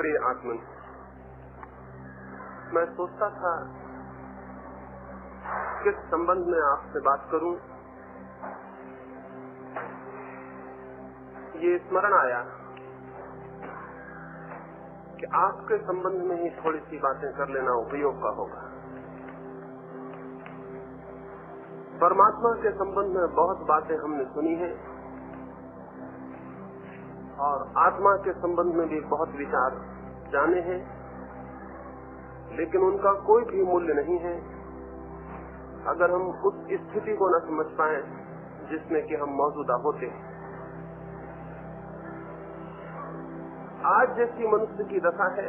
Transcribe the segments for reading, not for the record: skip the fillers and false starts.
प्रिय आत्मन, मैं सोचता था किस संबंध में आपसे बात करूं। ये स्मरण आया कि आपके संबंध में ही थोड़ी सी बातें कर लेना उपयोग का होगा। परमात्मा के संबंध में बहुत बातें हमने सुनी हैं और आत्मा के संबंध में भी बहुत विचार जाने हैं, लेकिन उनका कोई भी मूल्य नहीं है अगर हम उस स्थिति को न समझ पाए जिसमें कि हम मौजूदा होते हैं। आज जैसी मनुष्य की दशा है,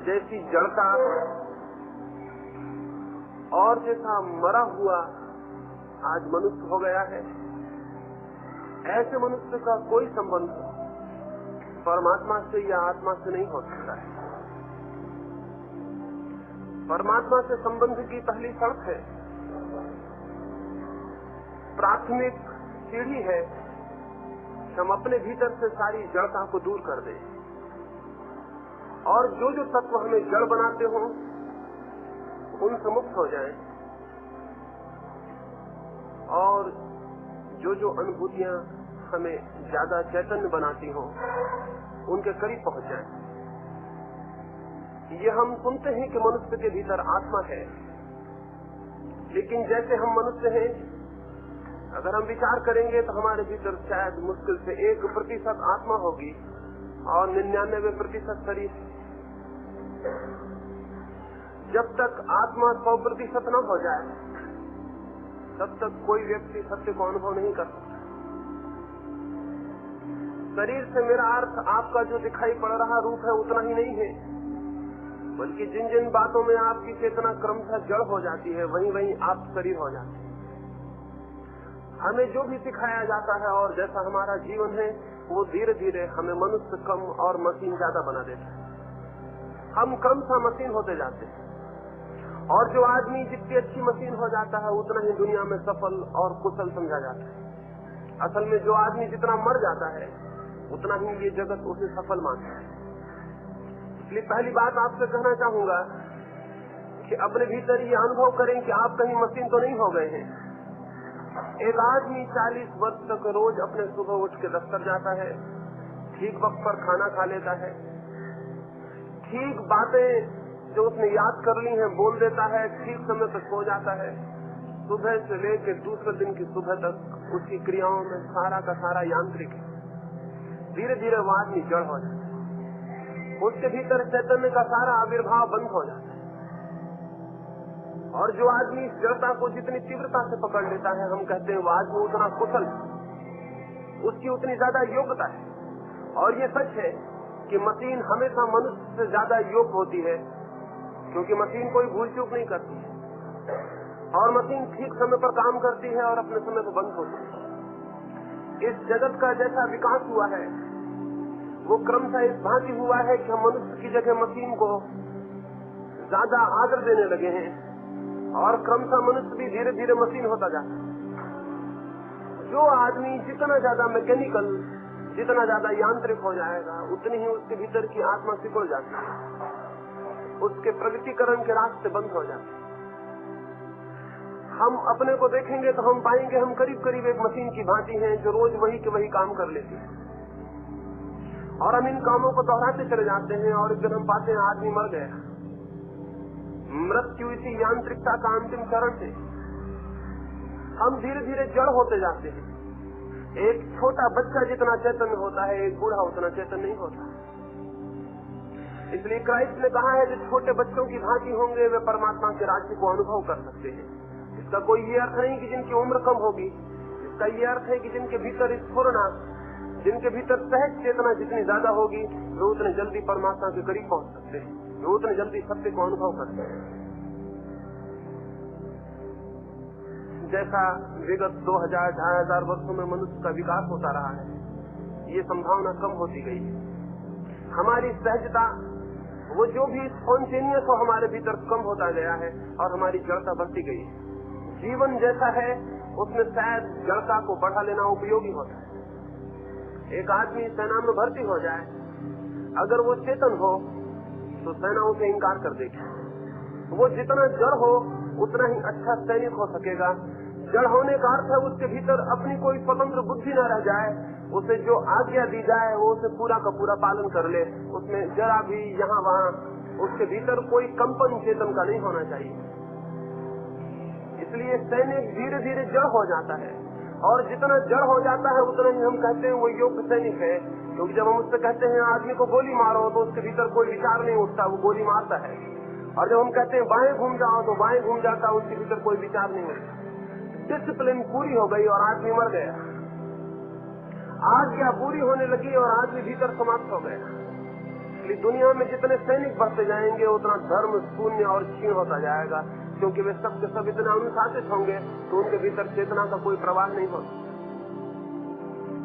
जैसी जड़ता और जैसा मरा हुआ आज मनुष्य हो गया है, ऐसे मनुष्य का कोई संबंध परमात्मा से या आत्मा से नहीं हो सकता है। परमात्मा से संबंध की पहली सड़क है, प्राथमिक सीढ़ी है कि हम अपने भीतर से सारी जड़ता को दूर कर दें और जो जो तत्व हमें जड़ बनाते हो उनसे मुक्त हो जाएं और जो जो अनुभूतियां हमें ज्यादा चैतन्य बनाती हो उनके करीब पहुंच जाएं। ये हम सुनते हैं कि मनुष्य के भीतर आत्मा है, लेकिन जैसे हम मनुष्य हैं, अगर हम विचार करेंगे तो हमारे भीतर शायद मुश्किल से 1% आत्मा होगी और 99% शरीर। जब तक आत्मा 100% न हो जाए तब तक कोई व्यक्ति सत्य को अनुभव नहीं कर सकता। शरीर से मेरा अर्थ आपका जो दिखाई पड़ रहा रूप है उतना ही नहीं है, बल्कि जिन जिन बातों में आपकी चेतना क्रमशः जड़ हो जाती है वहीं वहीं आप शरीर हो जाते हैं। हमें जो भी सिखाया जाता है और जैसा हमारा जीवन है वो धीरे धीरे हमें मनुष्य कम और मशीन ज्यादा बना देता है। हम क्रमशः मशीन होते जाते हैं और जो आदमी जितनी अच्छी मशीन हो जाता है उतना ही दुनिया में सफल और कुशल समझा जाता है। असल में जो आदमी जितना मर जाता है उतना ही ये जगत उसे सफल मानता है। इसलिए पहली बात आपसे कहना चाहूंगा कि अपने भीतर ये अनुभव करें कि आप कहीं मशीन तो नहीं हो गए हैं। एक आदमी 40 वर्ष तक रोज अपने सुबह उठ के दफ्तर जाता है, ठीक वक्त पर खाना खा लेता है, ठीक बातें जो उसने याद कर ली हैं बोल देता है, ठीक समय पर सो जाता है। सुबह से लेकर दूसरे दिन की सुबह तक उसकी क्रियाओं में सारा का सारा यांत्रिक है। धीरे धीरे वो आदमी जड़ हो जाता है, उसके भीतर चैतन्य का सारा आविर्भाव बंद हो जाता है। और जो आदमी इस जड़ता को जितनी तीव्रता से पकड़ लेता है, हम कहते हैं वो आदमी उतना कुशल, उसकी उतनी ज्यादा योग्यता है। और ये सच है कि मशीन हमेशा मनुष्य से ज्यादा योग्य होती है, क्योंकि मशीन कोई भूल चूक नहीं करती है और मशीन ठीक समय पर काम करती है और अपने समय पर बंद होती है। इस जगत का जैसा विकास हुआ है वो क्रमशः इस भांति हुआ है कि हम मनुष्य की जगह मशीन को ज्यादा आदर देने लगे हैं और क्रमशः मनुष्य भी धीरे धीरे मशीन होता जाता है। जो आदमी जितना ज्यादा मैकेनिकल, जितना ज्यादा यांत्रिक हो जाएगा उतनी ही उसके भीतर की आत्मा सिकुड़ जाती है, उसके प्रगतिकरण के रास्ते बंद हो जाते हैं। हम अपने को देखेंगे तो हम पाएंगे हम करीब करीब एक मशीन की भांति हैं जो रोज वही के वही काम कर लेती है और हम इन कामों को दोहराते चले जाते हैं और एक दिन हम पाते हैं आदमी मर गया। मृत्यु इसी यांत्रिकता का अंतिम चरण है। हम धीरे धीरे जड़ होते जाते हैं। एक छोटा बच्चा जितना चैतन्य होता है एक बूढ़ा उतना चैतन्य नहीं होता। इसलिए क्राइस्ट ने कहा है जो छोटे बच्चों की भांति होंगे वे परमात्मा के राज्य को अनुभव कर सकते हैं। इसका कोई ये अर्थ नहीं कि जिनकी उम्र कम होगी, इसका ये अर्थ है कि जिनके भीतर स्फुरना, जिनके भीतर सहज चेतना जितनी ज्यादा होगी वे उतने जल्दी परमात्मा के करीब पहुंच सकते हैं, वे उतने जल्दी सत्य को अनुभव करते हैं। जैसा विगत 2000-2500 वर्षों में मनुष्य का विकास होता रहा है, ये संभावना कम होती गई है। हमारी सहजता, वो जो भी स्पॉन्टेनियस हो हमारे भीतर कम होता गया है और हमारी जड़ता बढ़ती गई है। जीवन जैसा है उसमें शायद जड़ता को बढ़ा लेना उपयोगी होता है। एक आदमी सेना में भर्ती हो जाए अगर वो चेतन हो तो सेना उसे इंकार कर देगी। वो जितना जड़ हो उतना ही अच्छा सैनिक हो सकेगा। जड़ होने का अर्थ है उसके भीतर अपनी कोई स्वतंत्र बुद्धि न रह जाए, उसे जो आज्ञा दी जाए वो उसे पूरा का पूरा पालन कर ले, उसमें जरा भी यहाँ वहाँ उसके भीतर कोई कंपन चेतन का नहीं होना चाहिए। इसलिए सैनिक धीरे धीरे जड़ हो जाता है, और जितना जड़ हो जाता है उतना ही हम कहते हैं वो योग्य सैनिक है। क्योंकि जब हम उससे कहते हैं आदमी को गोली मारो तो उसके भीतर कोई विचार नहीं उठता, वो गोली मारता है। और जब हम कहते हैं बाएं घूम जाओ तो बाएं घूम जाता, उसके भीतर कोई विचार नहीं उठता। डिसिप्लिन पूरी हो गई और आदमी मर गया। आज्ञा पूरी होने लगी और आदमी भीतर समाप्त हो गया। इसलिए दुनिया में जितने सैनिक बढ़ते जाएंगे उतना धर्म शून्य और क्षीण होता जाएगा, क्योंकि वे सब के सब इतना अनुशासित होंगे तो उनके भीतर चेतना का कोई प्रवाह नहीं होगा।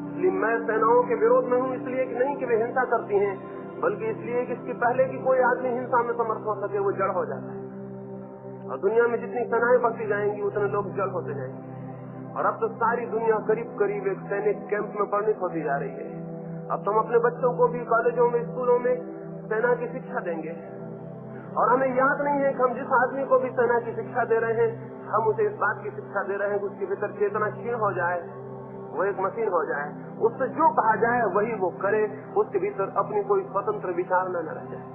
इसलिए मैं सेनाओं के विरोध में हूँ, इसलिए कि नहीं कि वे हिंसा करती हैं, बल्कि इसलिए कि इसके पहले कि कोई आदमी हिंसा में समर्थ हो सके वो जड़ हो जाता है। और दुनिया में जितनी सेनाएं बढ़ती जाएंगी उतने लोग जड़ होते जाएंगे। और अब तो सारी दुनिया करीब करीब एक सैनिक कैंप में परिणित होती जा रही है। अब तो हम अपने बच्चों को भी कॉलेजों में स्कूलों में सेना की शिक्षा देंगे, और हमें याद नहीं है कि हम जिस आदमी को भी सेना की शिक्षा दे रहे हैं हम उसे इस बात की शिक्षा दे रहे हैं कि उसके भीतर चेतना क्षीण हो जाए, वो एक मशीन हो जाए, उससे जो कहा जाए वही वो करे, उसके भीतर अपनी कोई स्वतंत्र विचार न रह जाए।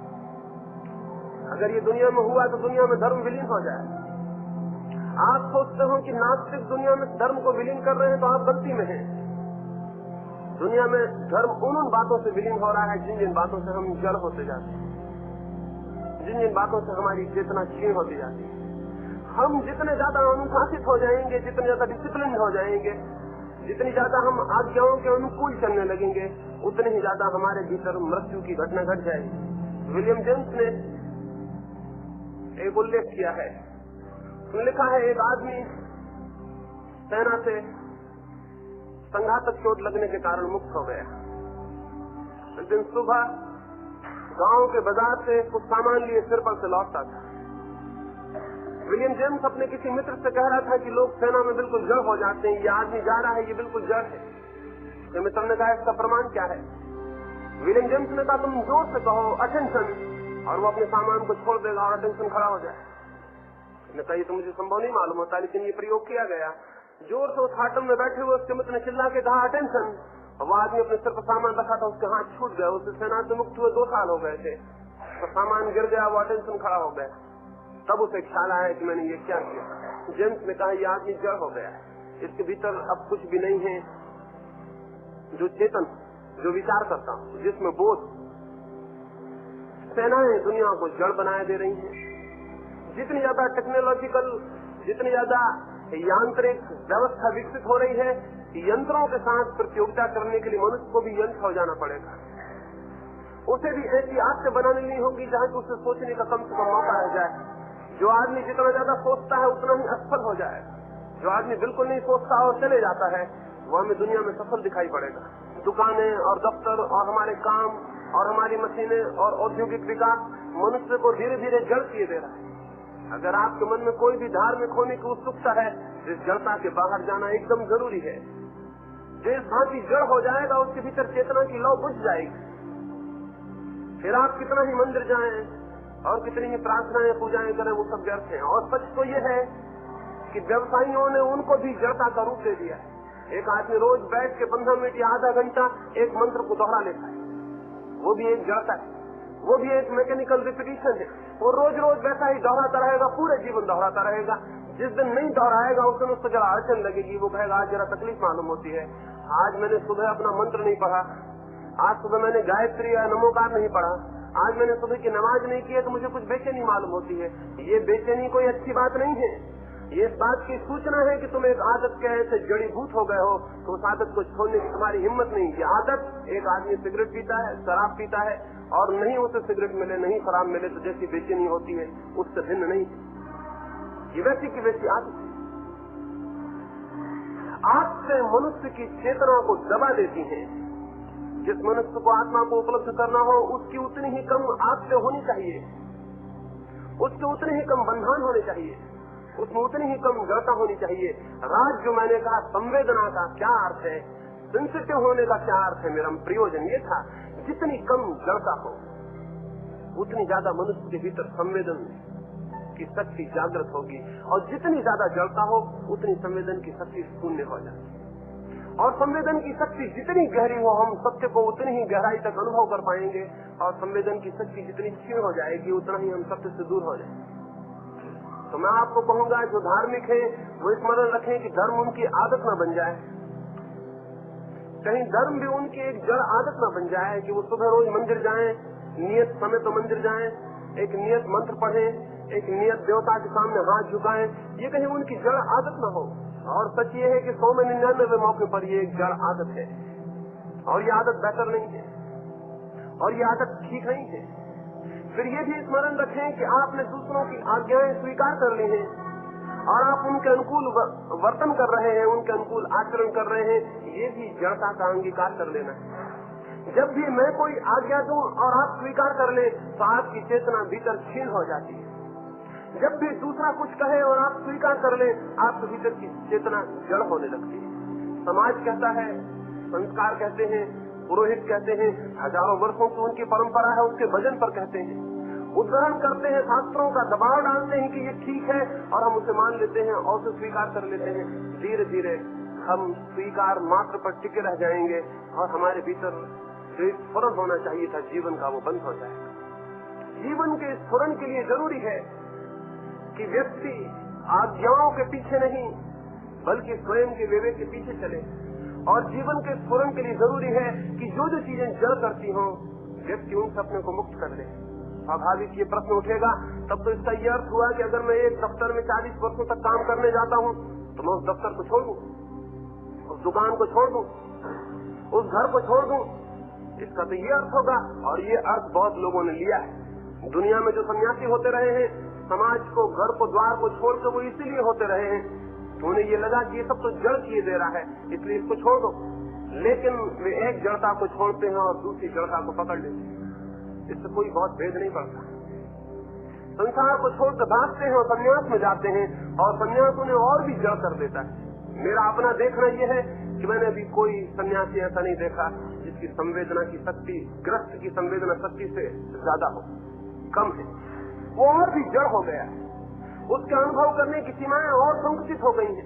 अगर ये दुनिया में हुआ तो दुनिया में धर्म विलीन हो जाए। आप सोचते हो कि नास्तिक दुनिया में धर्म को विलीन कर रहे हैं तो आप गलती में हैं। दुनिया में धर्म उन बातों से विलीन हो रहा है जिन जिन बातों से हम जड़ होते जाते हैं, जिन जिन बातों से हमारी चेतना क्षीण होती जाती है। हम जितने ज्यादा अनुशासित हो जाएंगे, जितने ज्यादा डिसिप्लिन हो जाएंगे, जितनी ज्यादा हम आज्ञाओं के अनुकूल चलने लगेंगे, उतने ही ज्यादा हमारे भीतर मृत्यु की घटना घट जाएगी। विलियम जेम्स ने एक उल्लेख किया है, उसने लिखा है एक आदमी सेना से संघातक चोट लगने के कारण मुक्त हो गया। एक दिन सुबह गांव के बाजार से कुछ सामान लिए सिर पर से लौटता था। विलियम जेम्स अपने किसी मित्र से कह रहा था कि लोग सेना में बिल्कुल जड़ हो जाते हैं, ये आदमी जा रहा है ये बिल्कुल जड़ है। तो मित्र ने कहा इसका प्रमाण क्या है? विलियम जेम्स ने कहा तुम जोर से कहो अटेंशन, और वो अपने सामान को छोड़ देगा और अटेंशन खड़ा हो जाए। ने कहा ये तो मुझे संभव नहीं मालूम होता, लेकिन ये प्रयोग किया गया। जोर से उस हाटम में बैठे हुए उसके मित्र ने चिल्ला के कहा अटेंशन, और वो आदमी अपने सिर पर सामान रखा था, उसके हाथ छूट गया। उसे सेना से मुक्त हुए 2 साल हो गए थे, तो सामान गिर गया, वो अटेंशन खड़ा हो गया। तब उसे ख्याल आया कि मैंने ये क्या किया। जेम्स ने कहा ये आदमी जड़ हो गया है, इसके भीतर अब कुछ भी नहीं है जो चेतन, जो विचार करता हूँ, जिसमें बोध। सेनाएं दुनिया को जड़ बनाए दे रही हैं। जितनी ज्यादा टेक्नोलॉजिकल, जितनी ज्यादा यांत्रिक व्यवस्था विकसित हो रही है, यंत्रों के साथ प्रतियोगिता करने के लिए मनुष्य को भी यंत्र हो जाना पड़ेगा। उसे भी ऐसी आदतें बनानी नहीं होगी जहाँ कि उसे सोचने का कम से कम मौका रह जाए। जो आदमी जितना ज्यादा सोचता है उतना ही असफल हो जाए। जो आदमी बिल्कुल नहीं सोचता और चले जाता है वो हमें दुनिया में सफल दिखाई पड़ेगा। दुकानें और दफ्तर और हमारे काम और हमारी मशीनें और औद्योगिक विकास मनुष्य को धीरे धीरे जड़ किए दे रहा है। अगर आपके मन में कोई भी धार्मिक होने की उत्सुकता है, इस जड़ता के बाहर जाना एकदम जरूरी है। जिस भांति जड़ हो जाएगा उसके भीतर चेतना की लौ बुझ जाएगी। फिर आप कितना ही मंदिर जाएं और कितनी ही प्रार्थनाएं पूजाएं करें, वो सब व्यर्थ है। और सच तो ये है कि व्यवसायियों ने उनको भी जड़ता का रूप दे दिया है। एक आदमी रोज बैठ के 15 मिनट या आधा घंटा एक मंत्र को दोहरा लेता है, वो भी एक जड़ता है, वो भी एक मैकेनिकल रिपीटिशन है। वो रोज रोज वैसा ही दोहराता रहेगा, पूरे जीवन दोहराता रहेगा। जिस दिन नहीं दोहराएगा उस दिन उसको जरा अड़चन लगेगी, वो कहेगा आज जरा तकलीफ मालूम होती है, आज मैंने सुबह अपना मंत्र नहीं पढ़ा, आज सुबह मैंने गायत्री या नमोकार नहीं पढ़ा, आज मैंने सुबह की नमाज नहीं की है तो मुझे कुछ बेचैनी मालूम होती है। ये बेचैनी कोई अच्छी बात नहीं है। ये इस बात की सूचना है कि तुम एक आदत के ऐसे जड़ीभूत हो गए हो तो उस आदत को छोड़ने की तुम्हारी हिम्मत नहीं। ये आदत, एक आदमी सिगरेट पीता है, शराब पीता है और नहीं उसे सिगरेट मिले नहीं शराब मिले तो जैसी बेचैनी होती है उससे भिन्न नहीं। ये वैसी की वैसी आदत से मनुष्य की चेतना को दबा देती है। जिस मनुष्य को आत्मा को उपलब्ध करना हो उसकी उतनी ही कम आदतें होनी चाहिए, उसके उतने ही कम बंधन होने चाहिए, उसमें उतनी ही कम जड़ता होनी चाहिए। राज जो मैंने कहा संवेदना का क्या अर्थ है, सेंसिटिव होने का क्या अर्थ है, मेरा प्रयोजन ये था जितनी कम जड़ता हो उतनी ज्यादा मनुष्य के भीतर संवेदन की शक्ति जागृत होगी, और जितनी ज्यादा जड़ता हो उतनी संवेदन की शक्ति शून्य हो जाती। और संवेदन की शक्ति जितनी गहरी हो हम सत्य को उतनी ही गहराई तक अनुभव कर पाएंगे, और संवेदन की शक्ति जितनी क्षीण हो जाएगी उतना ही हम सत्य से दूर हो जाएंगे। तो मैं आपको कहूंगा जो धार्मिक है वो स्मरण रखें कि धर्म उनकी आदत न बन जाए, कहीं धर्म भी उनकी एक जड़ आदत न बन जाए कि वो सुबह रोज मंदिर जाएं, नियत समय तो मंदिर जाएं, एक नियत मंत्र पढ़ें, एक नियत देवता के सामने हाथ झुकाएं, ये कहीं उनकी जड़ आदत न हो। और सच ये है कि 100 में 99 मौके पर ये एक जड़ आदत है, और ये आदत बेहतर नहीं है, और ये आदत ठीक नहीं है। फिर ये भी स्मरण रखें कि आपने दूसरों की आज्ञाएं स्वीकार कर ली हैं और आप उनके अनुकूल वर्तन कर रहे हैं, उनके अनुकूल आचरण कर रहे हैं, ये भी जड़ता का अंगीकार कर लेना है। जब भी मैं कोई आज्ञा दूं और आप स्वीकार कर ले तो आपकी चेतना भीतर क्षीण हो जाती है। जब भी दूसरा कुछ कहे और आप स्वीकार कर ले आपके भीतर की चेतना जड़ होने लगती है। समाज कहता है, संस्कार कहते हैं, पुरोहित कहते हैं, हजारों वर्षों की उनकी परंपरा है, उसके वजन पर कहते हैं, उद्धरण करते हैं, शास्त्रों का दबाव डालते हैं कि ये ठीक है और हम उसे मान लेते हैं और उसे स्वीकार कर लेते हैं। धीरे धीरे हम स्वीकार मात्र पर टिके रह जाएंगे और हमारे भीतर जो स्फुरन होना चाहिए था जीवन का वो बंद हो जाएगा। जीवन के स्फुरन के लिए जरूरी है कि व्यक्ति आज्ञाओं के पीछे नहीं बल्कि स्वयं के विवेक के पीछे चले, और जीवन के स्फुरन के लिए जरूरी है कि जो जो चीजें जड़ करती हों व्यक्ति उनसे अपने को मुक्त कर ले। स्वाभाविक ये प्रश्न उठेगा तब तो इसका ये अर्थ हुआ कि अगर मैं एक दफ्तर में 40 वर्षों तक काम करने जाता हूँ तो मैं उस दफ्तर को छोड़ दूं, उस दुकान को छोड़ दूं, उस घर को छोड़ दूं, इसका तो ये अर्थ होगा। और ये अर्थ बहुत लोगों ने लिया है। दुनिया में जो सन्यासी होते रहे हैं समाज को, घर को, द्वार को छोड़ कर वो इसीलिए होते रहे हैं तो उन्हें ये लगा कि ये सब तो जड़ किए दे रहा है इसलिए इसको छोड़ दो, लेकिन वे एक जड़ता को छोड़ते हैं और दूसरी जड़ता को पकड़ लेते हैं। इससे कोई बहुत भेद नहीं पड़ता। संसार को छोड़कर भागते हैं और संन्यास में जाते हैं और संन्यास उन्हें और भी जड़ कर देता है। मेरा अपना देखना यह है कि मैंने अभी कोई सन्यासी ऐसा नहीं देखा जिसकी संवेदना की शक्ति ग्रस्त की संवेदना शक्ति से ज्यादा हो, कम है, वो और भी जड़ हो गया है। उसके अनुभव करने की सीमाएं और संकुचित हो गई हैं।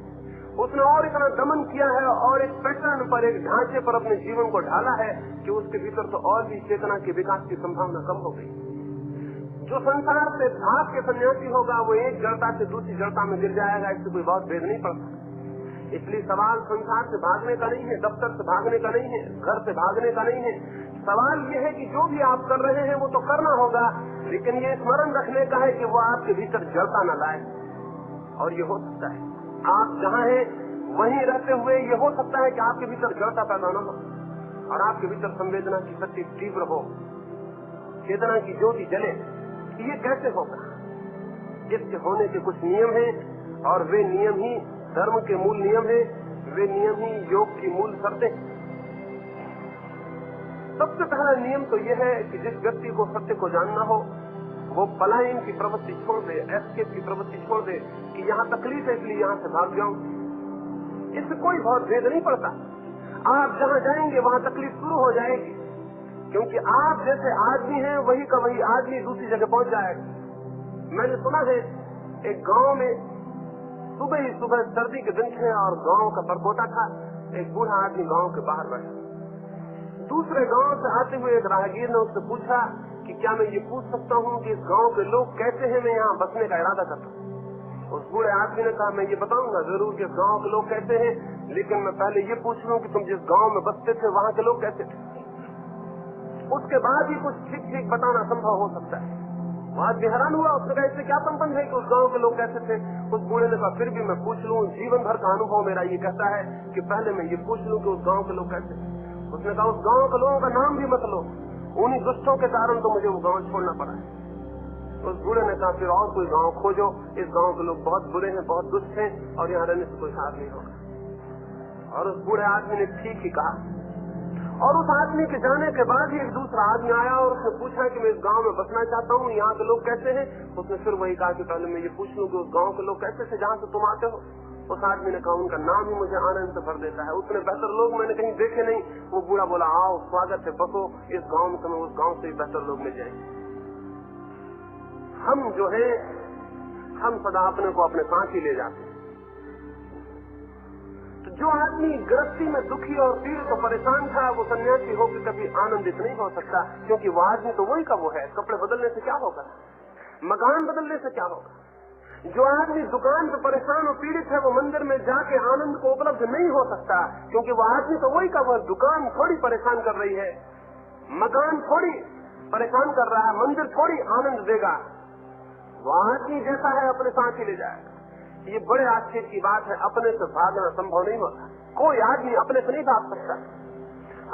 उसने और इतना दमन किया है और एक पैटर्न पर, एक ढांचे पर अपने जीवन को ढाला है कि उसके भीतर तो और भी चेतना के विकास की संभावना कम हो गई। जो संसार से भाग के सन्यासी होगा वो एक जड़ता से दूसरी जड़ता में गिर जाएगा, इससे कोई बहुत भेद नहीं पड़ता। इसलिए सवाल संसार से भागने का नहीं है, दफ्तर से भागने का नहीं है, घर से भागने का नहीं है। सवाल ये है कि जो भी आप कर रहे हैं वो तो करना होगा, लेकिन ये स्मरण रखने का है कि वो आपके भीतर जड़ता न लाए। और ये हो सकता है आप जहाँ हैं वहीं रहते हुए ये हो सकता है कि आपके भीतर जड़ता पैदा न हो और आपके भीतर संवेदना की शक्ति तीव्र हो, चेतना की ज्योति जले। ये कैसे होगा? इसके होने के कुछ नियम हैं और वे नियम ही धर्म के मूल नियम हैं, वे नियम ही योग की मूल शर्तें। सबसे पहला नियम तो यह है कि जिस व्यक्ति को सत्य को जानना हो वो पलायन की प्रवृत्ति छोड़ दे, एस्केप की प्रवृत्ति छोड़ दे कि यहाँ तकलीफ है इसलिए यहाँ से भाग जाऊं। इससे कोई बहुत भेद नहीं पड़ता। आप जहाँ जाएंगे वहाँ तकलीफ शुरू हो जाएगी, क्योंकि आप जैसे आदमी हैं वही का वही आदमी दूसरी जगह पहुँच जाएगा। मैंने सुना है एक गाँव में सुबह ही सुबह सर्दी के दिन थे और गाँव का परकोटा था। एक बूढ़ा आदमी गाँव के बाहर बैठा, दूसरे गांव से आते हुए एक राहगीर ने उससे पूछा कि क्या मैं ये पूछ सकता हूँ कि इस गांव के लोग कैसे हैं, मैं यहाँ बसने का इरादा करता हूँ। उस बूढ़े आदमी ने कहा मैं ये बताऊंगा जरूर कि इस गांव के लोग कैसे हैं, लेकिन मैं पहले ये पूछ लूँ कि तुम जिस गांव में बसते थे वहाँ के लोग कैसे थे, उसके बाद ही कुछ ठीक ठीक बताना संभव हो सकता है। वो आदमी हैरान हुआ, उसने कहा इससे क्या संबंध है कि उस गाँव के लोग कैसे थे। उस बूढ़े ने कहा फिर भी मैं पूछ लूँ, जीवन भर का अनुभव मेरा ये कहता है कि पहले मैं ये पूछ लूँ कि उस गाँव के लोग कैसे थे। उसने कहा उस गांव के लोगों का नाम भी मत लो, उन्हीं दुष्टों के कारण तो मुझे वो गांव छोड़ना पड़ा है। उस बूढ़े ने कहा फिर और कोई गांव खोजो, इस गांव के लोग बहुत बुरे हैं, बहुत दुष्ट हैं और यहाँ रहने से कोई हार नहीं होगा। और उस बूढ़े आदमी ने ठीक ही कहा। और उस आदमी के जाने के बाद ही एक दूसरा आदमी आया और उसने पूछा कि मैं इस गांव में बसना चाहता हूँ, यहाँ के लोग कैसे हैं। उसने फिर वही कहा कि पहले मैं ये पूछ लूँ कि उस गांव के लोग कैसे थे जहाँ से तुम आते हो। उस आदमी ने कहा उनका नाम ही मुझे आनंद से भर देता है, उतने बेहतर लोग मैंने कहीं देखे नहीं। वो बूढ़ा बोला आओ स्वागत है, बसो इस गांव में, तुम्हें उस गांव से ही बेहतर लोग मिल जाएंगे। हम जो है हम सदा अपने को अपने साथ ही ले जाते हैं। तो जो आदमी गृहस्थी में दुखी और पीड़ित और परेशान था वो सन्यासी होकर कभी आनंदित नहीं हो सकता, क्योंकि वो आदमी तो वही का वो है। कपड़े बदलने से क्या होगा, मकान बदलने से क्या होगा। जो आदमी दुकान पर परेशान और पीड़ित है वो मंदिर में जाके आनंद को उपलब्ध नहीं हो सकता, क्योंकि वो आदमी तो वही का वो। दुकान थोड़ी परेशान कर रही है, मकान थोड़ी परेशान कर रहा है, मंदिर थोड़ी आनंद देगा। वो आदमी जैसा है अपने साथ ही ले जाएगा। ये बड़े आश्चर्य की बात है, अपने से भागना संभव नहीं होता। कोई आदमी अपने से नहीं भाग सकता।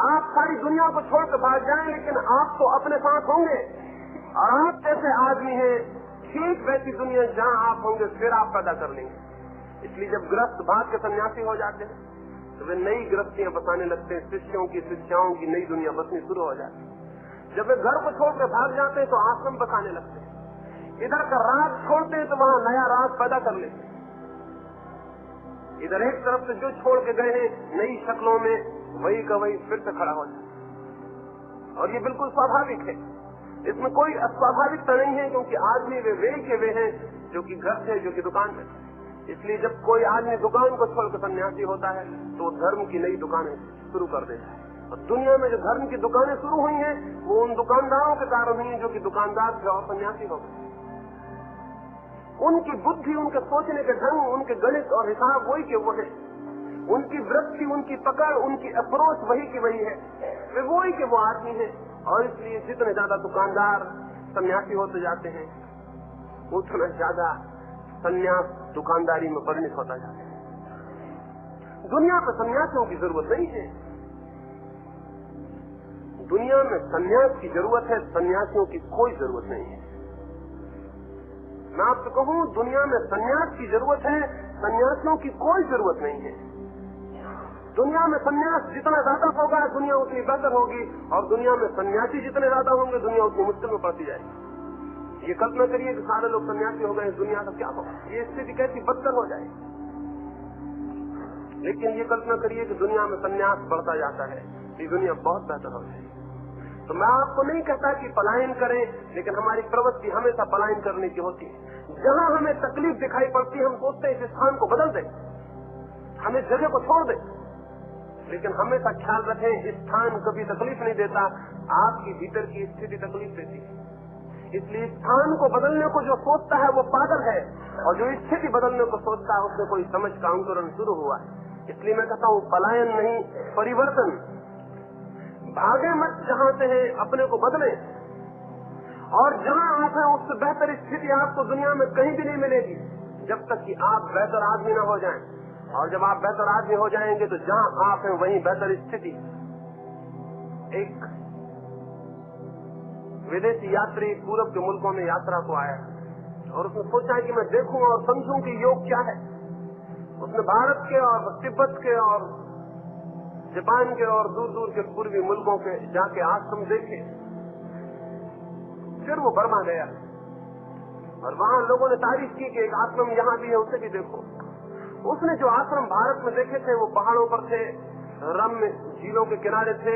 आप सारी दुनिया को छोड़कर भाग जाएं, लेकिन आप तो अपने साथ होंगे। और आप जैसे आदमी है ठीक वैसी दुनिया जहाँ आप होंगे फिर आप पैदा कर लेंगे। इसलिए जब गृहस्थ भाग के सन्यासी हो जाते हैं तो वे नई गृहस्थियां बसाने लगते हैं, शिष्यों की शिष्याओं की नई दुनिया बसनी शुरू हो जाती है। जब वे घर को छोड़कर भाग जाते हैं तो आश्रम बसाने लगते हैं। इधर का राज छोड़ते हैं तो वहाँ नया राज पैदा कर लेते हैं। इधर एक तरफ से जो छोड़ के गए हैं नई शक्लों में, वही का वही फिर से खड़ा हो जाता है। और ये बिल्कुल स्वाभाविक है, इसमें कोई अस्वाभाविकता नहीं है, क्योंकि आदमी वे के वे हैं जो कि घर थे, जो कि दुकान में थे। इसलिए जब कोई आदमी दुकान को छोड़कर सन्यासी होता है तो धर्म की नई दुकानें शुरू कर देता है। और दुनिया में जो धर्म की दुकानें शुरू हुई हैं वो उन दुकानदारों के कारण हुई हैं जो कि दुकानदार थे और सन्यासी हो गए। उनकी बुद्धि, उनके सोचने के ढंग, उनके गणित और हिसाब वही के वो है, उनकी वृत्ति, उनकी पकड़, उनकी अप्रोच वही की वही है, वे वही के वो आदमी है। और इसलिए जितने ज्यादा दुकानदार सन्यासी होते जाते हैं उतना ज्यादा सन्यास दुकानदारी में परिणत होता जाता है। दुनिया में सन्यासियों की जरूरत नहीं है, दुनिया में सन्यास की जरूरत है, सन्यासियों की कोई जरूरत नहीं है। मैं आपसे कहूं दुनिया में सन्यास की जरूरत है, सन्यासियों की कोई जरूरत नहीं है। दुनिया में सन्यास जितना ज्यादा होगा दुनिया उतनी बेहतर होगी, और दुनिया में सन्यासी जितने ज्यादा होंगे दुनिया उतनी मुश्किल में पड़ती जाएगी। ये कल्पना करिए कि सारे लोग सन्यासी हो गए, दुनिया का क्या होगा, ये स्थिति कैसी बदतर हो जाएगी। लेकिन ये कल्पना करिए कि दुनिया में सन्यास बढ़ता जाता है, ये दुनिया बहुत बेहतर हो जाएगी। तो मैं आपको नहीं कहता कि पलायन करें, लेकिन हमारी प्रवृत्ति हमेशा पलायन करने की होती है। जहाँ हमें तकलीफ दिखाई पड़ती है हम सोचते हैं इस स्थान को बदल दें, हमें जगह को छोड़ दें। लेकिन हमेशा ख्याल रखें स्थान कभी तकलीफ नहीं देता, आपकी भीतर की स्थिति तकलीफ देती है। इसलिए स्थान को बदलने को जो सोचता है वो पागल है, और जो स्थिति बदलने को सोचता है उसमें कोई समझ का अंकुरण शुरू हुआ है। इसलिए मैं कहता हूँ पलायन नहीं, परिवर्तन। भागे मत जहाँ से है, अपने को बदले, और जहाँ आप हैं उससे बेहतर स्थिति आपको दुनिया में कहीं भी नहीं मिलेगी जब तक कि आप बेहतर आदमी न हो जाएं। और जब आप बेहतर आदमी हो जाएंगे तो जहाँ आप हैं वहीं बेहतर स्थिति। एक विदेशी यात्री पूरब के मुल्कों में यात्रा को आया और उसने सोचा कि मैं देखूं और समझूं कि योग क्या है। उसने भारत के और तिब्बत के और जापान के और दूर दूर के पूर्वी मुल्कों के जाके आश्रम देखे। फिर वो बर्मा गया और वहाँ लोगों ने तारीफ की कि एक आश्रम यहाँ भी है, उसे भी देखो। उसने जो आश्रम भारत में देखे थे वो पहाड़ों पर थे, रम्य झीलों के किनारे थे,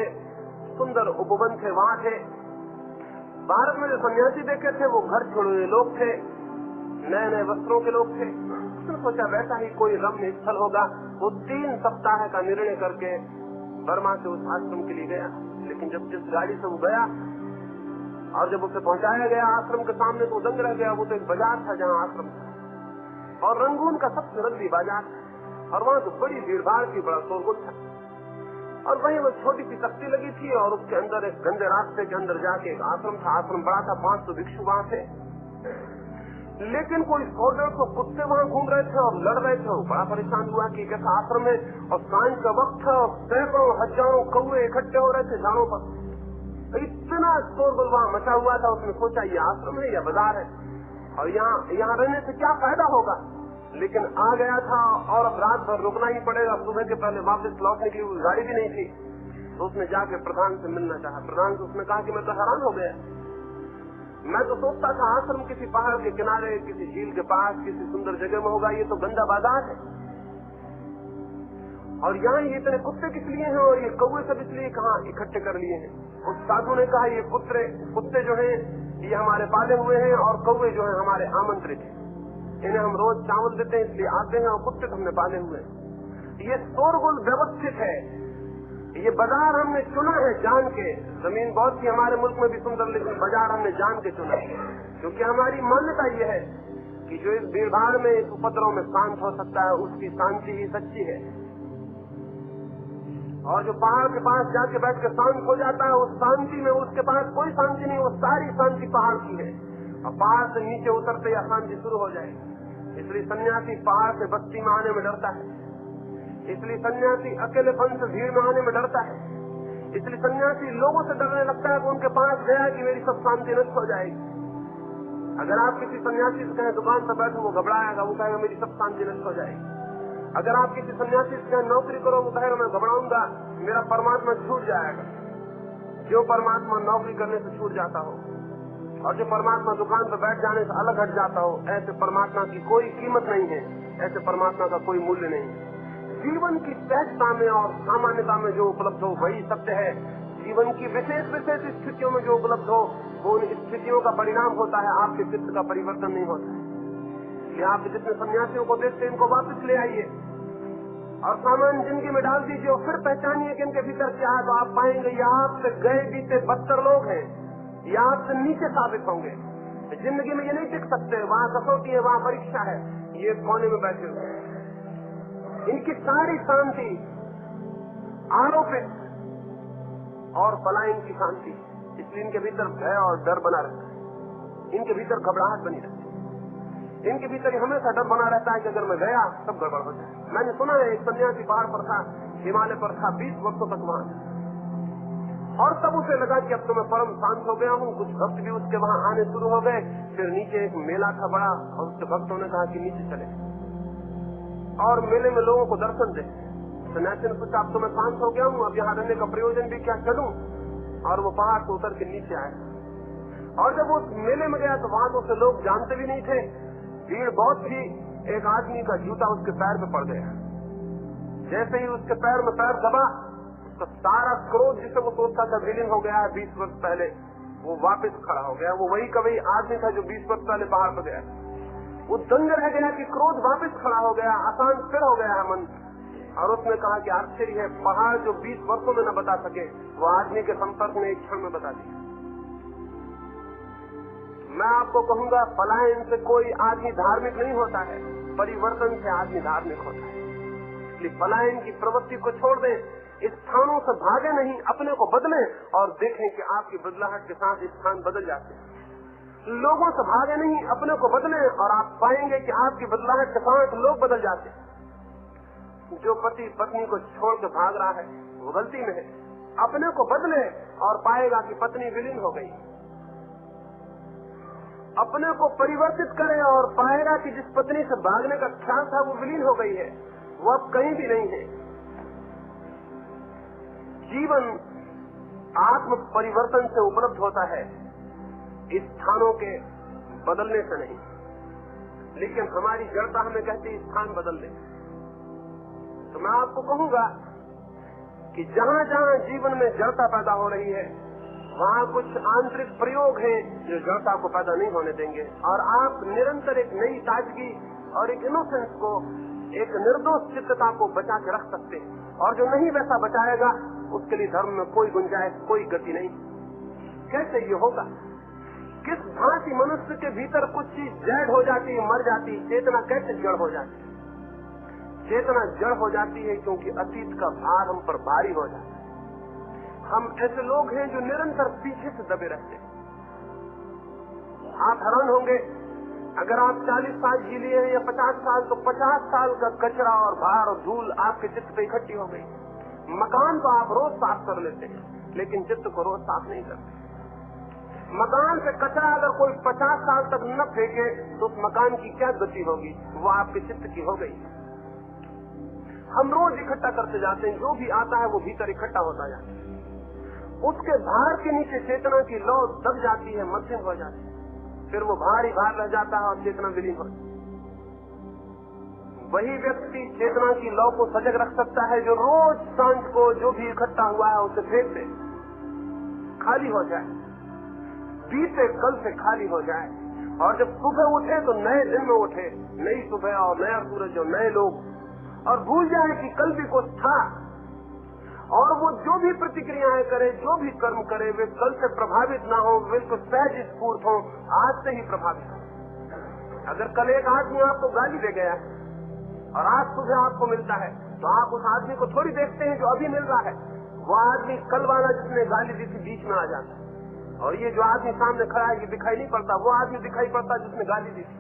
सुंदर उपवन थे, वहाँ थे। भारत में जो सन्यासी देखे थे वो घर छोड़े हुए लोग थे, नए नए वस्त्रों के लोग थे। उसने सोचा वैसा ही कोई रम्य स्थल होगा। वो 3 सप्ताह का निर्णय करके बर्मा से उस आश्रम के लिए गया। लेकिन जब जिस गाड़ी से वो गया और जब उसे पहुंचाया गया आश्रम के सामने तो दंग रह गया। वो तो एक बाजार था जहाँ आश्रम था, और रंगून का सबसे रद्दी बाजार, और वहाँ तो बड़ी भीड़ भाड़ थी, बड़ा शोरगुल था। और वहीं वो छोटी सी तख्ती लगी थी और उसके अंदर एक गंदे रास्ते के अंदर जाके एक आश्रम था। आश्रम बड़ा था, 500 भिक्षु वहाँ थे। लेकिन कोई 100-150 कुत्ते वहाँ घूम रहे थे और लड़ रहे थे। वो बड़ा परेशान हुआ कि कैसा आश्रम है, और सांझ का वक्त था और सैकड़ों हजारों कौवे इकट्ठे हो रहे थे झाड़ों पर। इतना शोरगुल वहाँ मचा हुआ था। उसने सोचा ये आश्रम है या बाजार है, और यहाँ रहने से क्या फायदा होगा। लेकिन आ गया था और अब रात भर रुकना ही पड़ेगा, सुबह के पहले वापस लौटने की गाड़ी भी नहीं थी। तो उसने जाके प्रधान से मिलना चाहा। प्रधान से उसने कहा कि मैं तो हैरान हो गया, मैं तो सोचता था आश्रम किसी पहाड़ के किनारे, किसी झील के पास, किसी सुंदर जगह में होगा, ये तो गंदा बाजार है। और यहाँ ये इतने कुत्ते किस लिए हैं और ये कौवे सब इसलिए कहाँ इकट्ठे कर लिए हैं? उस साधु ने कहा ये कुत्ते जो हैं ये हमारे पाले हुए हैं और कौवे जो हैं हमारे आमंत्रित हैं। इन्हें हम रोज चावल देते हैं इसलिए आते हैं और कुत्ते तो हमने पाले हुए हैं। ये शोरगुल व्यवस्थित है, ये बाजार हमने चुना है जान के। जमीन बहुत सी हमारे मुल्क में भी सुंदर, लेकिन बाजार हमने जान के चुना है, क्योंकि हमारी मान्यता ये है कि जो इस भीड़ भाड़ में, इस उपद्रव में शांत हो सकता है उसकी शांति ही सच्ची है। और जो पहाड़ के पास जाके बैठ के शांत हो जाता है उस शांति में उसके पास कोई शांति नहीं, वो सारी शांति पहाड़ की है। और पहाड़ से नीचे उतरते ही अशांति शुरू हो जाएगी। इसलिए सन्यासी पहाड़ से बस्ती में आने में डरता है, इसलिए सन्यासी अकेलेपन से भीड़ में आने में डरता है, इसलिए सन्यासी लोगों से डरने लगता है कि उनके पास गया कि मेरी सब शांति नष्ट हो जाएगी। अगर आप किसी सन्यासी से कहें दुकान पर बैठो, वो घबराएगा, वो कहेगा मेरी सब शांति नष्ट हो जाएगी। अगर आप किसी सन्यासी से कहें नौकरी करो, वो कहेगा मैं घबराऊंगा, मेरा परमात्मा छूट जाएगा। जो परमात्मा नौकरी करने से छूट जाता हो और जो परमात्मा दुकान पर बैठ जाने से अलग हट जाता हो, ऐसे परमात्मा की कोई कीमत नहीं है, ऐसे परमात्मा का कोई मूल्य नहीं है। जीवन की सहजता में और सामान्यता में जो उपलब्ध हो वही सत्य है। जीवन की विशेष स्थितियों में जो उपलब्ध हो वो उन स्थितियों का परिणाम होता है, आपके चित्त का परिवर्तन नहीं होता है। ये आप जितने सन्यासियों को देखते हैं इनको वापस ले आइए और सामान्य जिंदगी में डाल दीजिए और फिर पहचानिए कि इनके भीतर क्या है, तो आप पाएंगे ये आपसे गए बीते 72 लोग हैं, ये आपसे नीचे साबित होंगे। जिंदगी में ये नहीं टिक सकते, वहाँ कसौटी है, वहाँ परीक्षा है, ये कोने में बैठे हुए। इनकी सारी शांति आरोपित और पलायन की शांति, इसलिए इनके भीतर भय और डर बना रहता है, इनके भीतर घबराहट बनी रहती है, इनके भीतर हमेशा डर बना रहता है कि अगर मैं गया सब गड़बड़ हो जाए। मैंने सुना है एक सन्यासी पहाड़ पर था, हिमालय पर था, 20 वर्षों तक वहां था और तब उसे लगा कि अब तो मैं परम शांत हो गया हूँ। कुछ भक्त भी उसके वहां आने शुरू हो गए। फिर नीचे एक मेला था बड़ा और उसके भक्तों ने कहा कि नीचे चले और मेले में लोगों को दर्शन दे। सन्यासी ने पूछा अब तो मैं शांत हो गया हूँ, अब यहाँ रहने का प्रयोजन भी क्या, चलूं? और वो पहाड़ से उतर के नीचे आया और जब वो मेले में गया तो वहां तो उसे लोग जानते भी नहीं थे, भीड़ बहुत थी। एक आदमी का जूता उसके पैर पे पड़ गया, जैसे ही उसके पैर में पैर दबा तो सारा क्रोध जिसे वो सोचता था विलीन हो गया है 20 वर्ष पहले, वो वापस खड़ा हो गया। वो वही का वही आदमी था जो 20 वर्ष पहले पहाड़ पर गया। वो दंग रह गया कि क्रोध वापस खड़ा हो गया, आसान फिर हो गया है मन। और उसने कहा कि आश्चर्य है, पहाड़ जो 20 वर्षों में न बता सके वो आदमी के संपर्क में एक क्षण में बता दिया। मैं आपको कहूंगा पलायन से कोई आदमी धार्मिक नहीं होता है, परिवर्तन से आदमी धार्मिक होता है। इसलिए पलायन की प्रवृत्ति को छोड़ दें, स्थानों से भागे नहीं, अपने को बदलें और देखें कि आपकी बदलाहट के साथ स्थान बदल जाते हैं। लोगों से भागे नहीं, अपने को बदलें और आप पाएंगे कि आपकी बदलाहट के साथ लोग बदल जाते हैं। जो पति पत्नी को छोड़ के भाग रहा है वो गलती में है, अपने को बदले और पाएगा कि पत्नी विलीन हो गई। अपने को परिवर्तित करे और पाएगा कि जिस पत्नी से भागने का ख्याल था वो विलीन हो गई है, वो अब कहीं भी नहीं है। जीवन आत्म परिवर्तन से उपलब्ध होता है, स्थानों के बदलने से नहीं। लेकिन हमारी जड़ता हमें कहती है स्थान बदल ले। तो मैं आपको कहूंगा कि जहां जहां जीवन में जड़ता पैदा हो रही है वहां कुछ आंतरिक प्रयोग हैं जो जड़ता को पैदा नहीं होने देंगे, और आप निरंतर एक नई ताजगी और एक इनोसेंस को, एक निर्दोष चित्तता को बचा के रख सकते हैं। और जो नहीं वैसा बचाएगा उसके लिए धर्म में कोई गुंजाइश, कोई गति नहीं। कैसे ये होगा? किस भांति मनुष्य के भीतर कुछ चीज जड़ हो जाती है, मर जाती है, चेतना कैसे जड़ हो जाती है? चेतना जड़ हो जाती है क्योंकि अतीत का भार हम पर भारी हो जाता है। हम ऐसे लोग हैं जो निरंतर पीछे से दबे रहते हैं। आप हैरान होंगे, अगर आप 40 साल जी लिए हैं या 50 साल, तो 50 साल का कचरा और भार और धूल आपके चित्त पे इकट्ठी हो गई। मकान तो आप रोज साफ कर लेते हैं, लेकिन चित्त को रोज साफ नहीं करते। मकान से कचरा अगर कोई 50 साल तक न फेंके तो उस मकान की क्या गति होगी? वो आपके चित्त की हो गई। हम रोज इकट्ठा करते जाते हैं, जो भी आता है वो भीतर इकट्ठा होता जाता है। उसके भार के नीचे चेतना की लौ दब जाती है, मध्यम हो जाती है, फिर वो भार ही भार रह जाता है और चेतना विलीन हो जाती है। वही व्यक्ति चेतना की लौ को सजग रख सकता है जो रोज सांझ को जो भी इकट्ठा हुआ है उसे फेंक दे, खाली हो जाए, बीते कल से खाली हो जाए, और जब सुबह उठे तो नए दिन में उठे, नई सुबह और नया सूरज और नए लोग, और भूल जाए कि कल भी कुछ था। और वो जो भी प्रतिक्रियाएं करे, जो भी कर्म करे, वे कल से प्रभावित ना हो, बिल्कुल सहज स्फूर्त हो, आज से ही प्रभावित हो। अगर कल एक आदमी आपको गाली दे गया और आज सुबह आपको मिलता है, तो आप उस आदमी को थोड़ी देखते हैं जो अभी मिल रहा है, वो आदमी कल वाला जिसने गाली दी थी बीच में आ जाता है, और ये जो आदमी सामने खड़ा है ये दिखाई नहीं पड़ता, वो आदमी दिखाई पड़ता जिसने गाली दी थी।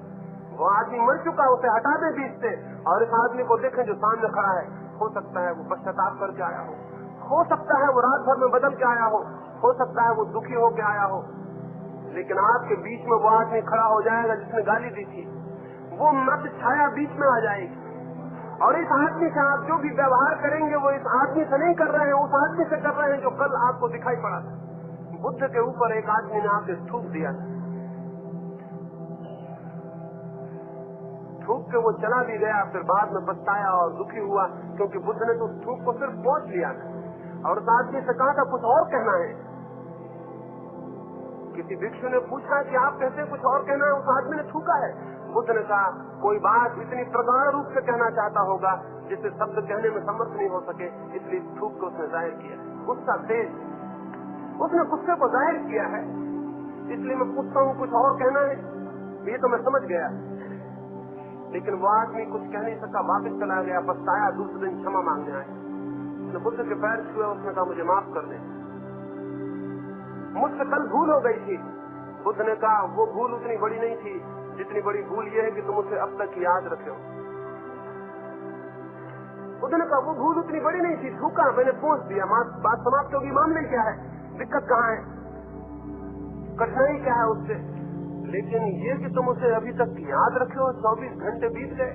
वो आदमी मर चुका, उसे हटा दे बीच से, और इस आदमी को देखें जो सामने खड़ा है। हो सकता है वो पश्चाताप करके आया हो सकता है वो रात भर में बदल के आया हो सकता है वो दुखी होके आया हो, लेकिन आपके बीच में वो आदमी खड़ा हो जाएगा जिसने गाली दी थी। वो मत छाया बीच में आ जाएगी, और इस आदमी से आप जो भी व्यवहार करेंगे वो इस आदमी से नहीं कर रहे हैं, उस आदमी से कर रहे हैं जो कल आपको दिखाई पड़ा था। बुद्ध के ऊपर एक आदमी ने आके थूक दिया था, थूक के वो चला भी गया, फिर बाद में पछताया और दुखी हुआ, क्योंकि बुद्ध ने तो उस थूक को सिर्फ पहुंच लिया था, और उस आदमी से कहा था कुछ और कहना है। किसी भिक्षु ने पूछा कि आप कहते कुछ और कहना है, उस आदमी ने थूका है। बुद्ध ने कहा कोई बात इतनी प्रगाढ़ रूप से कहना चाहता होगा जिसे शब्द कहने में समर्थ नहीं हो सके, इसलिए थूक को उसने जाहिर किया। गुस्सा तेज, उसने गुस्से को जाहिर किया है, इसलिए मैं पूछता हूँ कुछ और कहना है, ये तो मैं समझ गया। लेकिन वो आदमी कुछ कह नहीं सका, वापस चला गया, पछताया, दूसरे दिन क्षमा मांगने आया। उसने बुद्ध के पैर छुए, उसने कहा मुझे माफ कर दे, मुझसे कल भूल हो गई थी। बुद्ध ने कहा वो भूल उतनी बड़ी नहीं थी जितनी बड़ी भूल ये है कि तुम उसे अब तक याद रखे हो। बुद्ध ने कहा वो भूल उतनी बड़ी नहीं थी, थूका, मैंने पूछ दिया, बात समाप्त होगी, मामले क्या है, दिक्कत कहाँ है, कठिनाई क्या है उससे, लेकिन ये कि तुम उसे अभी तक याद रखे हो, 24 घंटे बीत गए,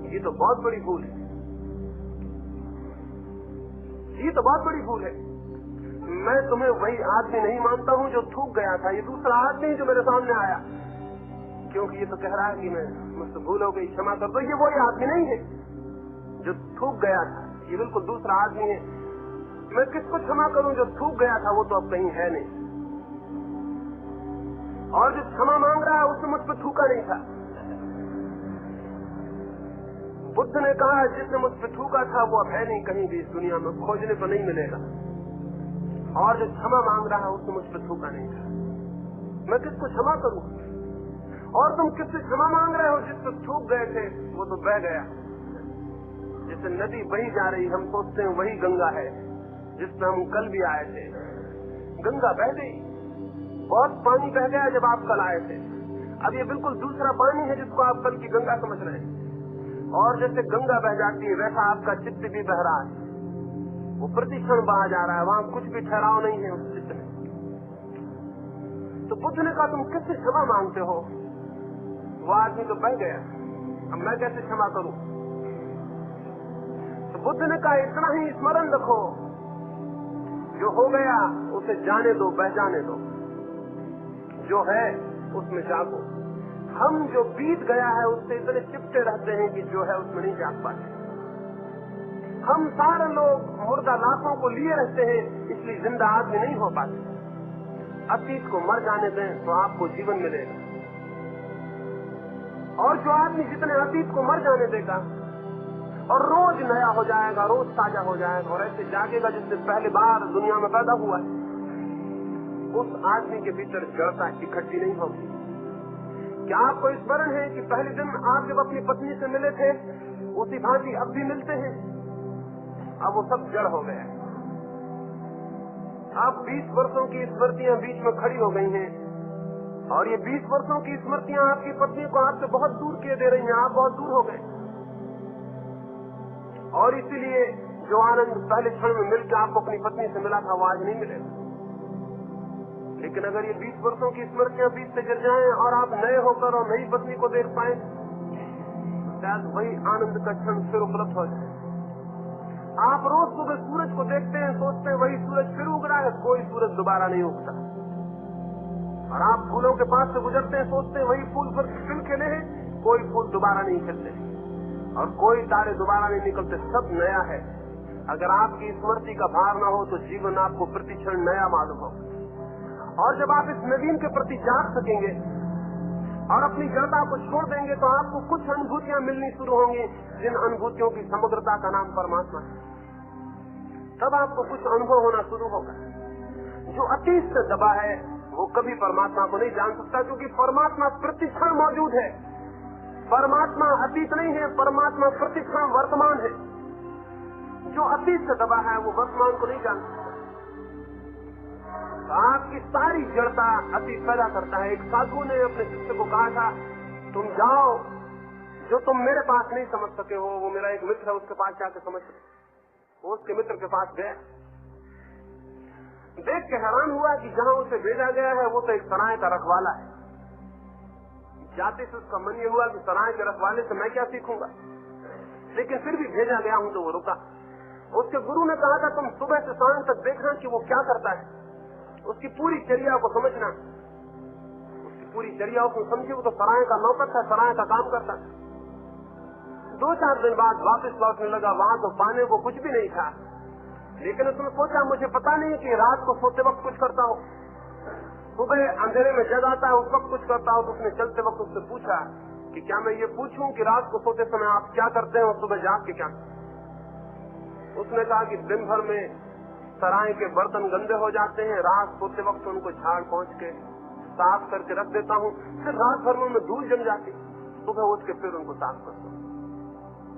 ये तो बहुत बड़ी भूल है, ये तो बहुत बड़ी भूल है। मैं तुम्हें वही आदमी नहीं मानता हूँ जो थूक गया था, ये दूसरा आदमी जो मेरे सामने आया, क्योंकि ये तो कह रहा है कि मैं मुझसे भूल हो गई, क्षमा कर दो, ये वही आदमी नहीं है जो थूक गया था, ये बिल्कुल दूसरा आदमी है। मैं किसको क्षमा करूं? जो थूक गया था वो तो अब कहीं है नहीं, और जो क्षमा मांग रहा है उसने मुझ पर थूका नहीं था। बुद्ध ने कहा जिसने मुझ पर थूका था वो अब है नहीं कहीं भी इस दुनिया में, खोजने पर नहीं मिलेगा, और जो क्षमा मांग रहा है उसने मुझ पर थूका नहीं था। मैं किसको क्षमा करूं? और तुम किससे क्षमा मांग रहे हो? जिसको थूक गए थे वो तो बह गया, जैसे नदी बही जा रही, हम सोचते हैं वही गंगा है जिसमें हम कल भी आए थे, गंगा बह गई, बहुत पानी बह गया जब आप कल आए थे, अब ये बिल्कुल दूसरा पानी है जिसको आप कल की गंगा समझ रहे हैं। और जैसे गंगा बह जाती है वैसा आपका चित्त भी बह रहा है, वो प्रतिक्षण बहा जा रहा है, वहां कुछ भी ठहराव नहीं है उस चित्त में। तो बुद्ध ने कहा तुम किससे क्षमा मांगते हो? वो आदमी तो बह गया, अब मैं कैसे क्षमा करूं? तो बुद्ध ने कहा इतना ही स्मरण रखो, जो हो गया उसे जाने दो, बह जाने दो, जो है उसमें जागो। हम जो बीत गया है उससे इतने चिपटे रहते हैं कि जो है उसमें नहीं जाग पाते। हम सारे लोग मुर्दा लाशों को लिए रहते हैं, इसलिए जिंदा आदमी नहीं हो पाते। अतीत को मर जाने दें तो आपको जीवन मिलेगा, और जो आदमी जितने अतीत को मर जाने देगा और रोज नया हो जाएगा, रोज ताजा हो जाएगा, और ऐसे जागेगा जिससे पहली बार दुनिया में पैदा हुआ है, उस आदमी के भीतर जड़ता इकट्ठी नहीं होगी। क्या आपको स्मरण है कि पहले दिन आप जब अपनी पत्नी से मिले थे उसी भांति अब भी मिलते हैं? अब वो सब जड़ हो गया। अब 20 वर्षों की स्मृतियां बीच में खड़ी हो गई हैं, और ये 20 वर्षों की स्मृतियां आपकी पत्नी को आपसे बहुत दूर किए दे रही हैं, आप बहुत दूर हो गए, और इसीलिए जो आनंद पहले क्षण में मिलकर आपको अपनी पत्नी से मिला था वो आज नहीं मिलेगा। लेकिन अगर ये 20 वर्षों की स्मृतियां बीच से गिर जाएं और आप नए होकर और नई पत्नी को देख पाए, शायद वही आनंद का क्षण फिर उपलब्ध हो जाए। आप रोज सुबह सूरज को देखते हैं, सोचते हैं वही सूरज फिर उग रहा है, कोई सूरज दोबारा नहीं उगता। और आप फूलों के पास से गुजरते हैं, सोचते हैं वही फूल फिर खिले हैं, कोई फूल दोबारा नहीं खिलते। और कोई तारे दोबारा नहीं निकलते, सब नया है। अगर आपकी स्मृति का भार न हो तो जीवन आपको प्रतिक्षण नया मालूम हो। और जब आप इस नवीन के प्रति जाग सकेंगे और अपनी जड़ता को छोड़ देंगे तो आपको कुछ अनुभूतियां मिलनी शुरू होंगी, जिन अनुभूतियों की समग्रता का नाम परमात्मा है। तब आपको कुछ अनुभव होना शुरू होगा। जो अतीत से दबा है वो कभी परमात्मा को नहीं जान सकता, क्योंकि परमात्मा प्रतिक्षण मौजूद है। परमात्मा अतीत नहीं है, परमात्मा प्रतिक्षण वर्तमान है। जो अतीत से दबा है वो वर्तमान को नहीं जान सकता। तो आपकी सारी जड़ता अतीत पैदा करता है। एक साधु ने अपने शिष्य को कहा था, तुम जाओ, जो तुम मेरे पास नहीं समझ सके हो वो मेरा एक मित्र है, उसके पास जाकर समझ सके। वो उसके मित्र के पास गया, देख के हैरान हुआ कि जहां उसे भेजा गया है वो तो एक सराय का रखवाला है। जाते से उसका मन ये हुआ कि सराय के रखवाले से मैं क्या सीखूंगा, लेकिन फिर भी भेजा गया हूं तो वो रुका। उसके गुरु ने कहा था, तुम सुबह से शाम तक देखना कि वो क्या करता है, उसकी पूरी चर्या को समझना। उसकी पूरी चर्या को समझी, वो तो सराय का नौकर था, सराय का काम करता था। 2-4 दिन बाद वापस लौटने लगा, वहां तो पाने को कुछ भी नहीं था, लेकिन उसने सोचा मुझे पता नहीं कि रात को सोते वक्त कुछ करता हो, सुबह अंधेरे में जग आता है उस वक्त कुछ करता हो। तो उसने चलते वक्त उससे पूछा कि क्या मैं ये पूछूं कि रात को सोते समय आप क्या करते हैं और सुबह जाग के क्या? उसने कहा कि दिन भर में सराय के बर्तन गंदे हो जाते हैं, रात सोते वक्त उनको झाड़ पहुंच के साफ करके रख देता हूँ, फिर रात भर में उनमें धूल जम जाती, सुबह उठ के फिर उनको साफ करता हूँ।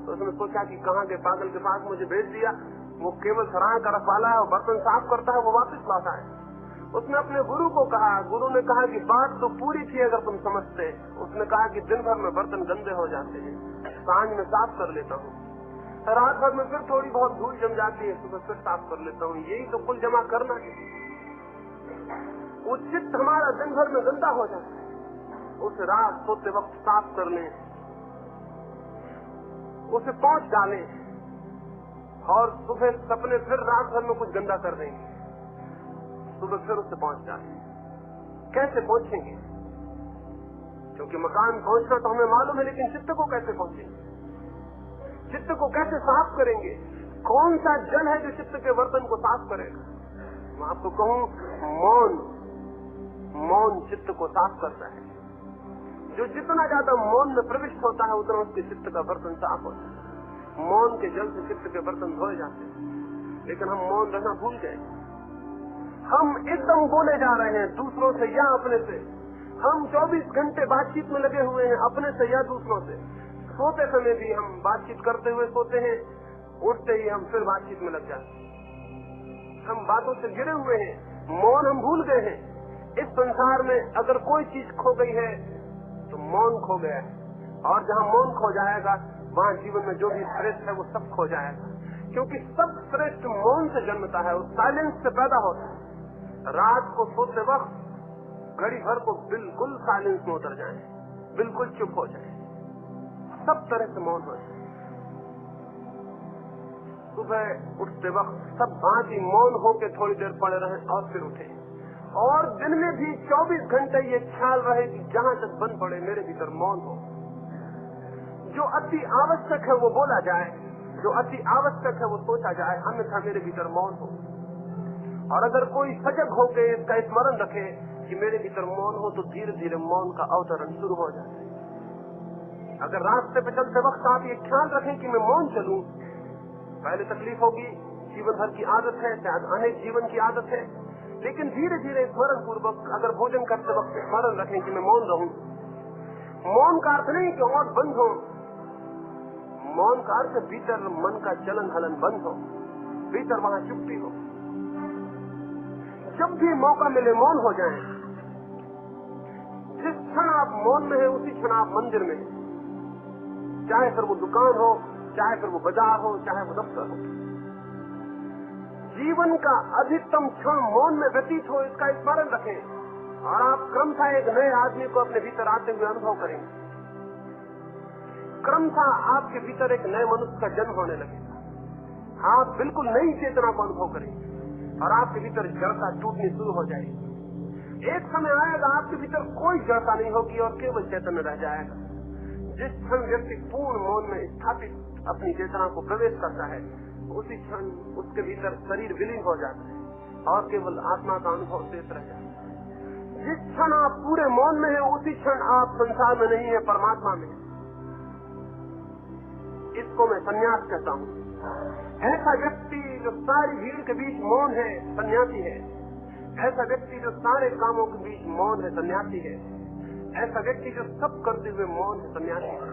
तो उसने सोचा कि कहाँ के पागल के पास मुझे भेज दिया, वो केवल सराय का रखवाला है और बर्तन साफ करता है, वो वापस लौटा है। उसने अपने गुरु को कहा, गुरु ने कहा कि बात तो पूरी थी अगर तुम समझते। उसने कहा कि दिन भर में बर्तन गंदे हो जाते हैं, सांझ में साफ कर लेता हूँ, रात भर में फिर थोड़ी बहुत धूल जम जाती है, सुबह फिर साफ कर लेता हूँ, यही तो कुल जमा करना है। वो चित्त हमारा दिन भर में गंदा हो जाता है, उसे रात सोते वक्त साफ कर लें, उसे पोंछ डालें और सुबह सपने फिर रात भर में कुछ गंदा कर देंगे, सुबह फिर उससे पहुंच जाते। कैसे पहुंचेंगे? क्योंकि मकान पहुंचना तो हमें मालूम है, लेकिन चित्त को कैसे पहुंचेंगे? चित्त को कैसे साफ करेंगे? कौन सा जल है जो चित्त के बर्तन को साफ करेगा? मैं आपको कहूं, मौन चित्त को साफ करता है। जो जितना ज्यादा मौन में प्रविष्ट होता है उतना उसके चित्त का बर्तन साफ होता है। मौन के जल से चित्त के बर्तन धोए जाते हैं, लेकिन हम मौन रहना भूल गए। हम एकदम बोले जा रहे हैं, दूसरों से या अपने से। हम 24 घंटे बातचीत में लगे हुए हैं, अपने से या दूसरों से। सोते समय भी हम बातचीत करते हुए सोते हैं, उठते ही हम फिर बातचीत में लग जाते हैं। हम बातों से गिरे हुए हैं, मौन हम भूल गए हैं। इस संसार में अगर कोई चीज खो गई है तो मौन खो गया है, और जहाँ मौन खो जाएगा वहाँ जीवन में जो भी श्रेष्ठ है वो सब खो जाएगा, क्योंकि सब श्रेष्ठ मौन से जन्मता है, उस साइलेंस से पैदा होता है। रात को सोते वक्त घड़ी भर को बिल्कुल साइलेंस में उतर जाए, बिल्कुल चुप हो जाए, सब तरह से मौन हो जाए। सुबह उठते वक्त सब भांति मौन होके थोड़ी देर पड़े रहे और फिर उठे, और दिन में भी 24 घंटे ये ख्याल रहे कि जहां तक बन पड़े मेरे भीतर मौन हो। जो अति आवश्यक है वो बोला जाए, जो अति आवश्यक है वो सोचा जाए, अन्यथा मेरे भीतर मौन हो। और अगर कोई सजग होकर इसका स्मरण रखे कि मेरे भीतर मौन हो, तो धीरे धीरे मौन का अवतरण शुरू हो जाता है। अगर रास्ते पे चलते वक्त आप ये ख्याल रखें कि मैं मौन चलूं, पहले तकलीफ होगी, जीवन भर की आदत है, शायद अनेक जीवन की आदत है, लेकिन धीरे धीरे स्मरण पूर्वक अगर भोजन करते वक्त स्मरण रखें कि मैं मौन रहूं। मौन का अर्थ नहीं कि और बंद हो, मौन का अर्थ भीतर मन का चलन हलन बंद हो, भीतर वहां चुप्पी हो। जब भी मौका मिले मौन हो जाएं। जिस क्षण आप मौन में है उसी क्षण आप मंदिर में, चाहे फिर वो दुकान हो, चाहे फिर वो बाजार हो, चाहे वो दफ्तर हो। जीवन का अधिकतम क्षण मौन में व्यतीत हो, इसका स्मरण रखें और आप क्रमशः एक नए आदमी को अपने भीतर आते हुए अनुभव करेंगे। क्रमशः आपके भीतर एक नए मनुष्य का जन्म होने लगेगा। आप बिल्कुल नई चेतना को अनुभव करेंगे और आपके भीतर जड़ता टूटनी शुरू हो जाएगी। एक समय आएगा आपके भीतर कोई जड़ता नहीं होगी और केवल चैतन्य रह जाएगा। जिस क्षण व्यक्ति पूर्ण मौन में स्थापित अपनी चेतना को प्रवेश करता है, उसी क्षण उसके भीतर शरीर विलीन हो जाता है और केवल आत्मा का अनुभव शेष रह जाता है। जिस क्षण आप पूरे मौन में है, उसी क्षण आप संसार में नहीं है, परमात्मा में। इसको मैं संन्यास कहता हूँ। ऐसा व्यक्ति जो सारी भीड़ के बीच मौन है, सन्यासी है। ऐसा व्यक्ति जो सारे कामों के बीच मौन है, सन्यासी है। ऐसा व्यक्ति जो सब करते हुए मौन है, सन्यासी है।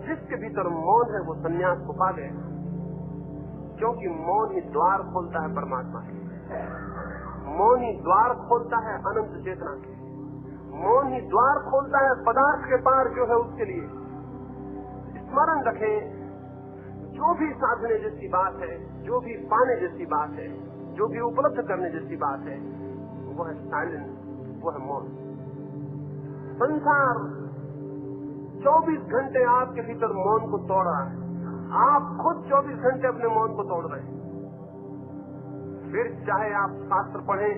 जिसके भीतर मौन है वो सन्यास को पा गया, क्योंकि मौन ही द्वार खोलता है परमात्मा के। मौन ही द्वार खोलता है अनंत चेतना के। मौन ही द्वार खोलता है पदार्थ के पार जो है उसके लिए। स्मरण रखें, जो भी साधने जैसी बात है, जो भी पाने जैसी बात है, जो भी उपलब्ध करने जैसी बात है, वो है साइलेंस, वो है मौन। संसार 24 घंटे आपके भीतर मौन को तोड़ रहा है। आप खुद 24 घंटे अपने मौन को तोड़ रहे हैं। फिर चाहे आप शास्त्र पढ़ें,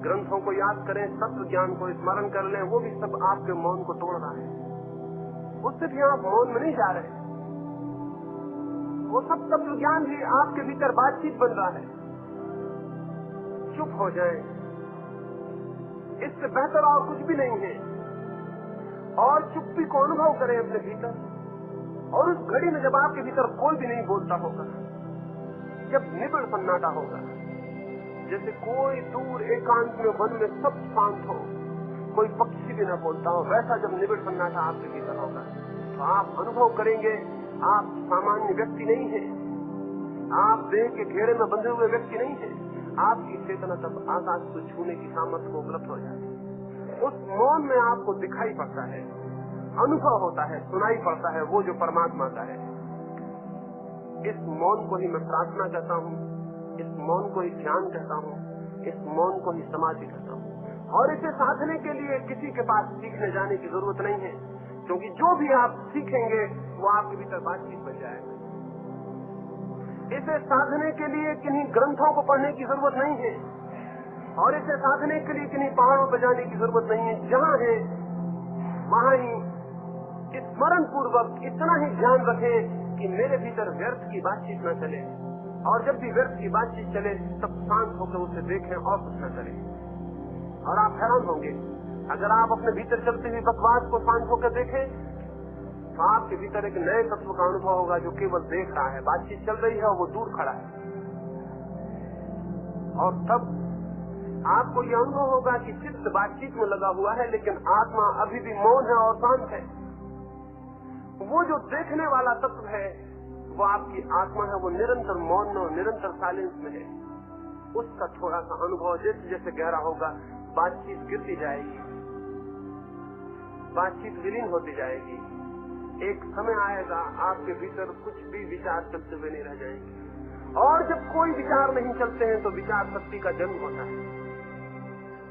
ग्रंथों को याद करें, तत्व ज्ञान को स्मरण कर लें, वो भी सब आपके मौन को तोड़ रहा है। उससे भी आप मौन में नहीं जा रहे। वो सब तत्व ज्ञान भी आपके भीतर बातचीत बन रहा है। चुप हो जाएं, इससे बेहतर और कुछ भी नहीं है। और चुप्पी को अनुभव करें अपने भीतर। और उस घड़ी में जब आपके भीतर कोई भी नहीं बोलता होगा, जब निबिड़ सन्नाटा होगा, जैसे कोई दूर एकांत में वन में सब शांत हो, कोई पक्षी भी न बोलता हो, वैसा जब निबिड़ सन्नाटा आपके भीतर होगा, तो आप अनुभव करेंगे आप सामान्य व्यक्ति नहीं है। आप देह के घेरे में बंधे हुए व्यक्ति नहीं है। आपकी चेतना तब आकाश को छूने की सामर्थ्य को उपलब्ध हो जाती है। उस मौन में आपको दिखाई पड़ता है, अनुभव होता है, सुनाई पड़ता है वो जो परमात्मा का है। इस मौन को ही मैं प्रार्थना कहता हूँ, इस मौन को ही ध्यान कहता हूँ, इस मौन को ही समाधि कहता हूँ। और इसे साधने के लिए किसी के पास सीखने जाने की जरूरत नहीं है, क्योंकि जो भी आप सीखेंगे वो आपके भीतर बातचीत बन जाएगा। इसे साधने के लिए किन्हीं ग्रंथों को पढ़ने की जरूरत नहीं है, और इसे साधने के लिए किन्हीं पहाड़ों पर जाने की जरूरत नहीं है। जहाँ है वहाँ ही स्मरण पूर्वक इतना ही ध्यान रखें कि मेरे भीतर व्यर्थ की बातचीत न चले, और जब भी व्यर्थ की बातचीत चले तब शांत होकर उसे देखें और कुछ न करें। और आप हैरान होंगे, अगर आप अपने भीतर चलती हुई बकवास को शांत होकर देखें तो आपके भीतर एक नए तत्व का अनुभव होगा जो केवल देख रहा है। बातचीत चल रही है और वो दूर खड़ा है, और तब आपको यह अनुभव होगा कि चित्त बातचीत में लगा हुआ है, लेकिन आत्मा अभी भी मौन है और शांत है। वो जो देखने वाला तत्व है वो आपकी आत्मा है, वो निरंतर मौन और निरंतर साइलेंस में है। उसका थोड़ा सा अनुभव जैसे जैसे गहरा होगा, बातचीत गिरती जाएगी, बातचीत विलीन होती जाएगी। एक समय आएगा आपके भीतर कुछ भी विचार चलते हुए नहीं रह जाएंगे। और जब कोई विचार नहीं चलते हैं तो विचार शक्ति का जन्म होता है,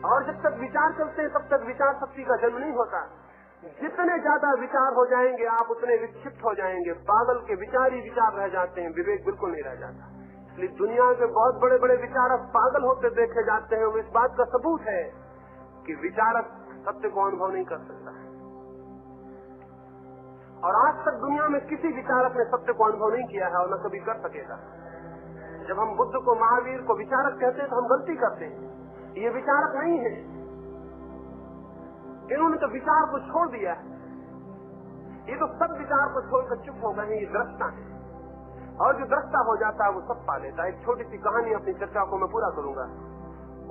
और जब तक विचार चलते हैं तब तक विचार शक्ति का जन्म नहीं होता। जितने ज्यादा विचार हो जाएंगे आप उतने विक्षिप्त हो जाएंगे। पागल के विचार ही विचार रह जाते हैं, विवेक बिल्कुल नहीं रह जाता। इसलिए दुनिया के बहुत बड़े बड़े विचारक पागल होते देखे जाते हैं। वो इस बात का सबूत है कि विचारक सत्य को अनुभव नहीं कर सकता। और आज तक दुनिया में किसी विचारक ने सत्य को अनुभव नहीं किया है और न कभी कर सकेगा। जब हम बुद्ध को, महावीर को विचारक कहते हैं तो हम गलती करते हैं। ये विचारक नहीं है, इन्होंने तो विचार को छोड़ दिया है। ये तो सब विचार को छोड़कर चुप हो गए हैं। ये दृष्टा है, और जो दृष्टा हो जाता है वो सब पा लेता है। एक छोटी सी कहानी अपनी चर्चा को मैं पूरा करूंगा।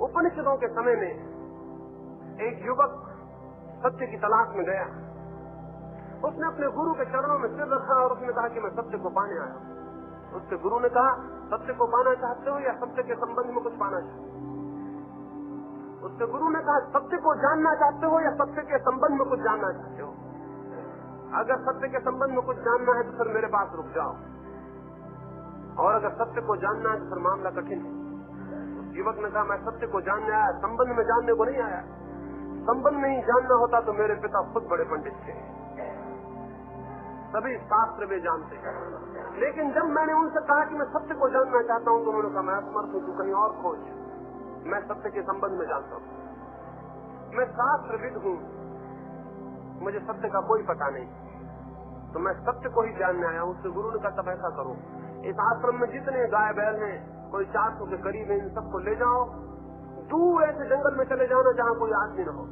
उपनिषदों के समय में एक युवक सत्य की तलाश में गया। उसने अपने गुरु के चरणों में सिर रखा और उसने कहा कि मैं सत्य को पाने आया। उसके गुरु ने कहा, सत्य को पाना चाहते हो या सत्य के संबंध में कुछ पाना चाहते हो? उसके गुरु ने कहा, सत्य को जानना चाहते हो या सत्य के संबंध में कुछ जानना चाहते हो? अगर सत्य के संबंध में कुछ जानना है तो फिर मेरे पास रुक जाओ, और अगर सत्य को जानना है तो फिर मामला कठिन है। उस युवक ने कहा, मैं सत्य को जानने आया, संबंध में जानने को नहीं आया। संबंध में ही जानना होता तो मेरे पिता खुद बड़े पंडित थे, सभी शास्त्र में जानते हैं। लेकिन जब मैंने उनसे कहा कि मैं सत्य को जानना चाहता हूं तो उन्होंने कहा, मैं असमर्थ हूं, तू कहीं और खोज, मैं सत्य के संबंध में जानता हूं, मैं शास्त्रविद हूं, मुझे सत्य का कोई पता नहीं, तो मैं सत्य को ही जानने आया हूँ। उससे गुरु ने कहा तब ऐसा करो, इस आश्रम में जितने गाय बैल हैं, कोई 400 के करीब है, इन सबको ले जाओ, दूर ऐसे जंगल में चले जाओ ना जहाँ कोई आदमी न हो,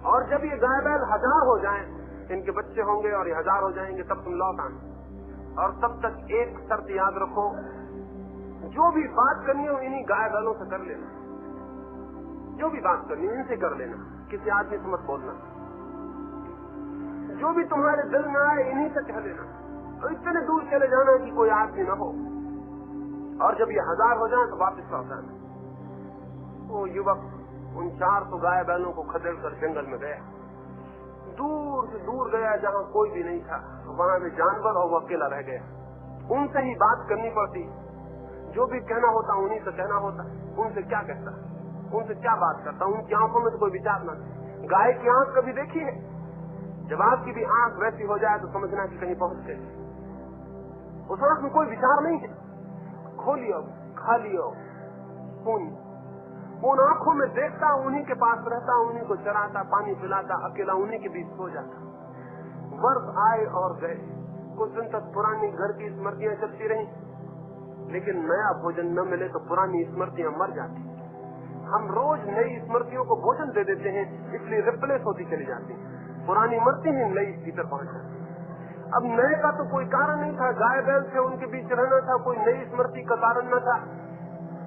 और जब ये गाय बैल 1000 हो जाएं, इनके बच्चे होंगे और ये 1000 हो जाएंगे, तब तुम लौट आना। और तब तक एक शर्त याद रखो, जो भी बात करनी हो इन्हीं गाय बैलों से कर लेना, जो भी बात करनी हो इनसे कर लेना, किसी आदमी से मत बोलना, जो भी तुम्हारे दिल में आए इन्हीं से कह लेना, और इतने दूर चले जाना कि कोई आदमी न हो, और जब ये 1000 हो जाए तो वापस लौट आना। वो युवक उन 400 गाय बैलों को खदेड़ कर जंगल में गया, दूर से दूर गया जहाँ कोई भी नहीं था, वहाँ भी जानवर और वो अकेला रह गया। उनसे ही बात करनी पड़ती, जो भी कहना होता उन्हीं से कहना होता। उनसे क्या कहता, उनसे क्या बात करता, उनकी आंखों में तो कोई विचार न था। गाय की आंख कभी देखी है? जब आपकी भी आंख वैसी हो जाए तो समझना कि कहीं पहुंच गए। उस आंख में कोई विचार नहीं है, खोलियो खालियो खून, उन आंखों में देखता, उन्हीं के पास रहता, उन्हीं को चराता, पानी पिलाता, अकेला उन्हीं के बीच सो जाता। वर्ष आए और गए, कुछ दिन तक पुरानी घर की स्मृतियां चलती रही, लेकिन नया भोजन न मिले तो पुरानी स्मृतियां मर जाती। हम रोज नई स्मृतियों को भोजन दे देते हैं, इसलिए रिप्लेस होती चली जाती, पुरानी मरती ही नई भीतर पहुंच जाती। अब नए का तो कोई कारण नहीं था, गाय बैल थे, उनके बीच रहना था, कोई नई स्मृति का कारण न था।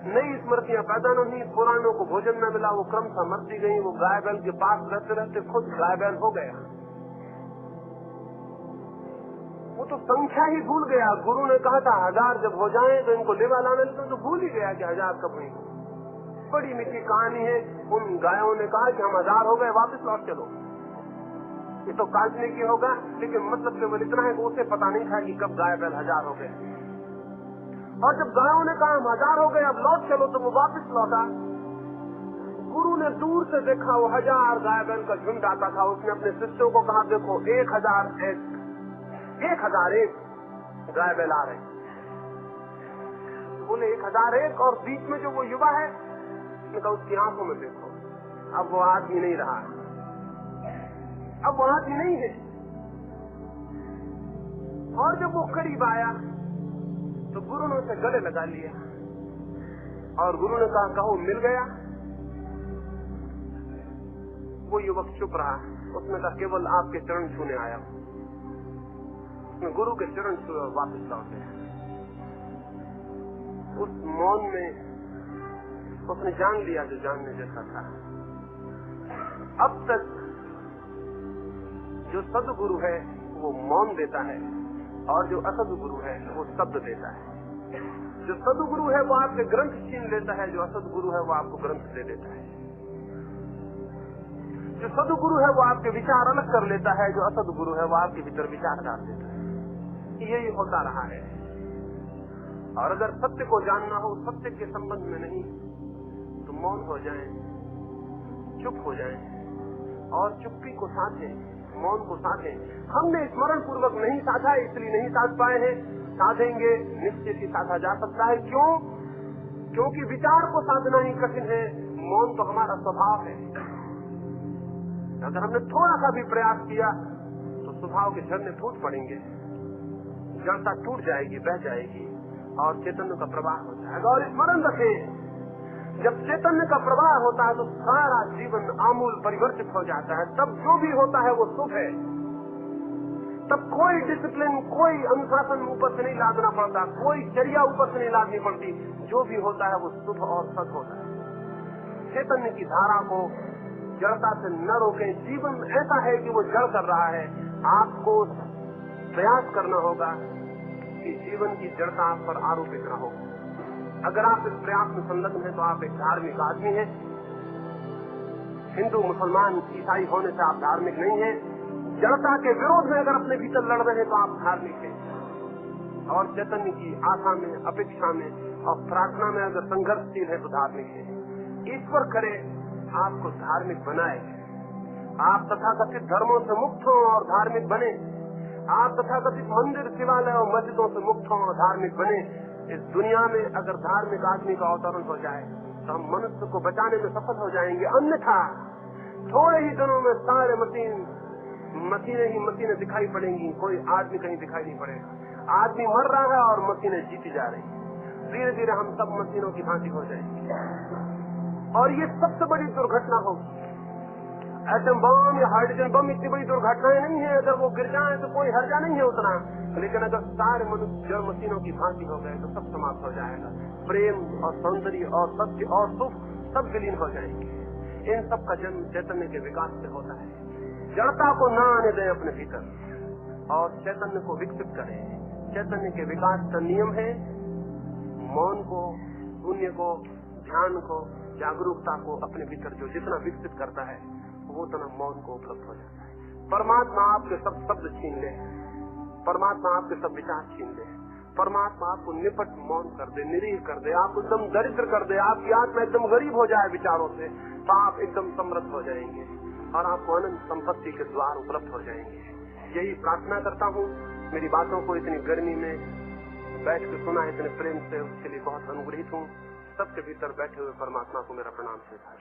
नई स्मृतियां पैदा न हुई, पुरानों को भोजन न मिला, वो क्रमशः मरती गई। वो गाय बैल के पास रहते रहते खुद गाय बैल हो गया, वो तो संख्या ही भूल गया। गुरु ने कहा था 1000 जब हो जाए तो इनको लेवा लाने, तो भूल ही गया कि 1000 कब हुई। बड़ी मीठी कहानी है। उन गायों ने कहा कि हम 1000 हो गए, वापस लौट चलो। ये तो काटने की होगा, लेकिन मतलब केवल इतना है कि उसे पता नहीं था कि कब गाय बैल 1000 हो गए। और जब गायों ने कहा हम 1000 हो गए, अब लौट चलो, तो वो वापस लौटा। गुरु ने दूर से देखा, वो 1000 गाय बैल का झुंड आता था। उसने अपने शिष्यों को कहा, देखो 1001 गाय बैल आ रहे। बोले 1001, और बीच में जो वो युवा है, उसने कहा उसकी आंखों में देखो, अब वो आदमी नहीं रहा, अब वो आदमी नहीं है। और जब वो करीब आया तो गुरु ने उसे गले लगा लिया, और गुरु ने कहा, कहो मिल गया? वो युवक चुप रहा। उसने कहा, केवल आपके चरण छूने आया। उसने गुरु के चरण छुए और वापस लौट गया। उस मौन में उसने जान लिया जो जानने जैसा था। अब तक जो सदगुरु है वो मौन देता है, और जो असदगुरु है वो शब्द देता है। जो सदगुरु है वो आपके ग्रंथ छीन लेता है, जो असदगुरु है वो आपको ग्रंथ दे देता है। जो सदगुरु है वो आपके विचार अलग कर लेता है, जो असदगुरु है वो आपके भीतर विचार डाल देता है। यही होता रहा है। और अगर सत्य को जानना हो, सत्य के संबंध में नहीं, तो मौन हो जाए, चुप हो जाए, और चुप्पी को साधे, मौन को साधे। हमने स्मरण पूर्वक नहीं साधा, इसलिए नहीं साध पाए हैं। साधेंगे, निश्चित ही साधा जा सकता है। क्यों? क्योंकि विचार को साधना ही कठिन है, मौन तो हमारा स्वभाव है। अगर हमने थोड़ा सा भी प्रयास किया तो स्वभाव के झरने फूट पड़ेंगे, जड़ता टूट जाएगी, बह जाएगी, और चैतन्य का प्रवाह हो जाएगा। और स्मरण रखें, जब चैतन्य का प्रवाह होता है तो सारा जीवन आमूल परिवर्तित हो जाता है। तब जो भी होता है वो शुभ है। तब कोई डिसिप्लिन, कोई अनुशासन ऊपर से नहीं लादना पड़ता, कोई चर्या ऊपर से नहीं लादनी पड़ती। जो भी होता है वो शुभ और सत होता है। चैतन्य की धारा को जड़ता से न रोकें। जीवन ऐसा है कि वो जड़ कर रहा है। आपको प्रयास करना होगा कि जीवन की जड़ता आप पर आरोपित न हो। अगर आप इस प्रयास में संलग्न हैं तो आप एक धार्मिक आदमी हैं। हिंदू, मुसलमान, ईसाई होने से आप धार्मिक नहीं हैं। जड़ता के विरोध में अगर अपने भीतर लड़ रहे हैं तो आप धार्मिक हैं। और चैतन्य की आशा में, अपेक्षा में और प्रार्थना में अगर संघर्षशील है तो धार्मिक है। ईश्वर करे आपको धार्मिक बनाए। आप तथाकथित धर्मों से मुक्त हो और धार्मिक बने। आप तथाकथित मंदिर, शिवालय और मस्जिदों से मुक्त हो और धार्मिक बने। इस दुनिया में अगर धार्मिक आदमी का अवतरण हो जाए तो हम मनुष्य को बचाने में सफल हो जाएंगे। अन्यथा थोड़े ही दिनों में सारे मशीनें ही मशीनें दिखाई पड़ेंगी, कोई आदमी कहीं दिखाई नहीं पड़ेगा। आदमी मर रहा है और मशीनें जीती जा रही हैं। धीरे धीरे हम सब मशीनों की भांति हो जाएंगे और ये सबसे बड़ी दुर्घटना होगी। एटम बम या हाइड्रोजन बम इतनी बड़ी दुर्घटनाएं नहीं है, अगर वो गिर जाए तो कोई हर्जा नहीं है उतना, लेकिन अगर सारे मनुष्य जड़ मशीनों की भांति हो गए तो सब समाप्त हो जाएगा। प्रेम और सौंदर्य और सत्य और सुख सब विलीन हो जाएंगे। इन सब का जन्म चैतन्य के विकास से होता है। जड़ता को न आने दें अपने भीतर और चैतन्य को विकसित करें। चैतन्य के विकास का नियम है मौन को, शून्य को, ध्यान को, जागरूकता को अपने भीतर जो जितना विकसित करता है वो उतना मौन को उपलब्ध हो जाता है। परमात्मा आपके सब शब्द छीन ले, परमात्मा आपके सब विचार छीन ले, परमात्मा आपको निपट मौन कर दे, निरीह कर दे, आपको एकदम दरिद्र कर दे, आपकी आत्मा एकदम गरीब हो जाए विचारों से, तो आप एकदम समृद्ध हो जाएंगे और आपको अनंत संपत्ति के द्वार उपलब्ध हो जाएंगे। यही प्रार्थना करता हूँ। मेरी बातों को इतनी गर्मी में बैठ के सुना इतने प्रेम से, उसके लिए बहुत अनुग्रहित हूँ। सबके भीतर बैठे हुए परमात्मा को मेरा प्रणाम स्वीकार।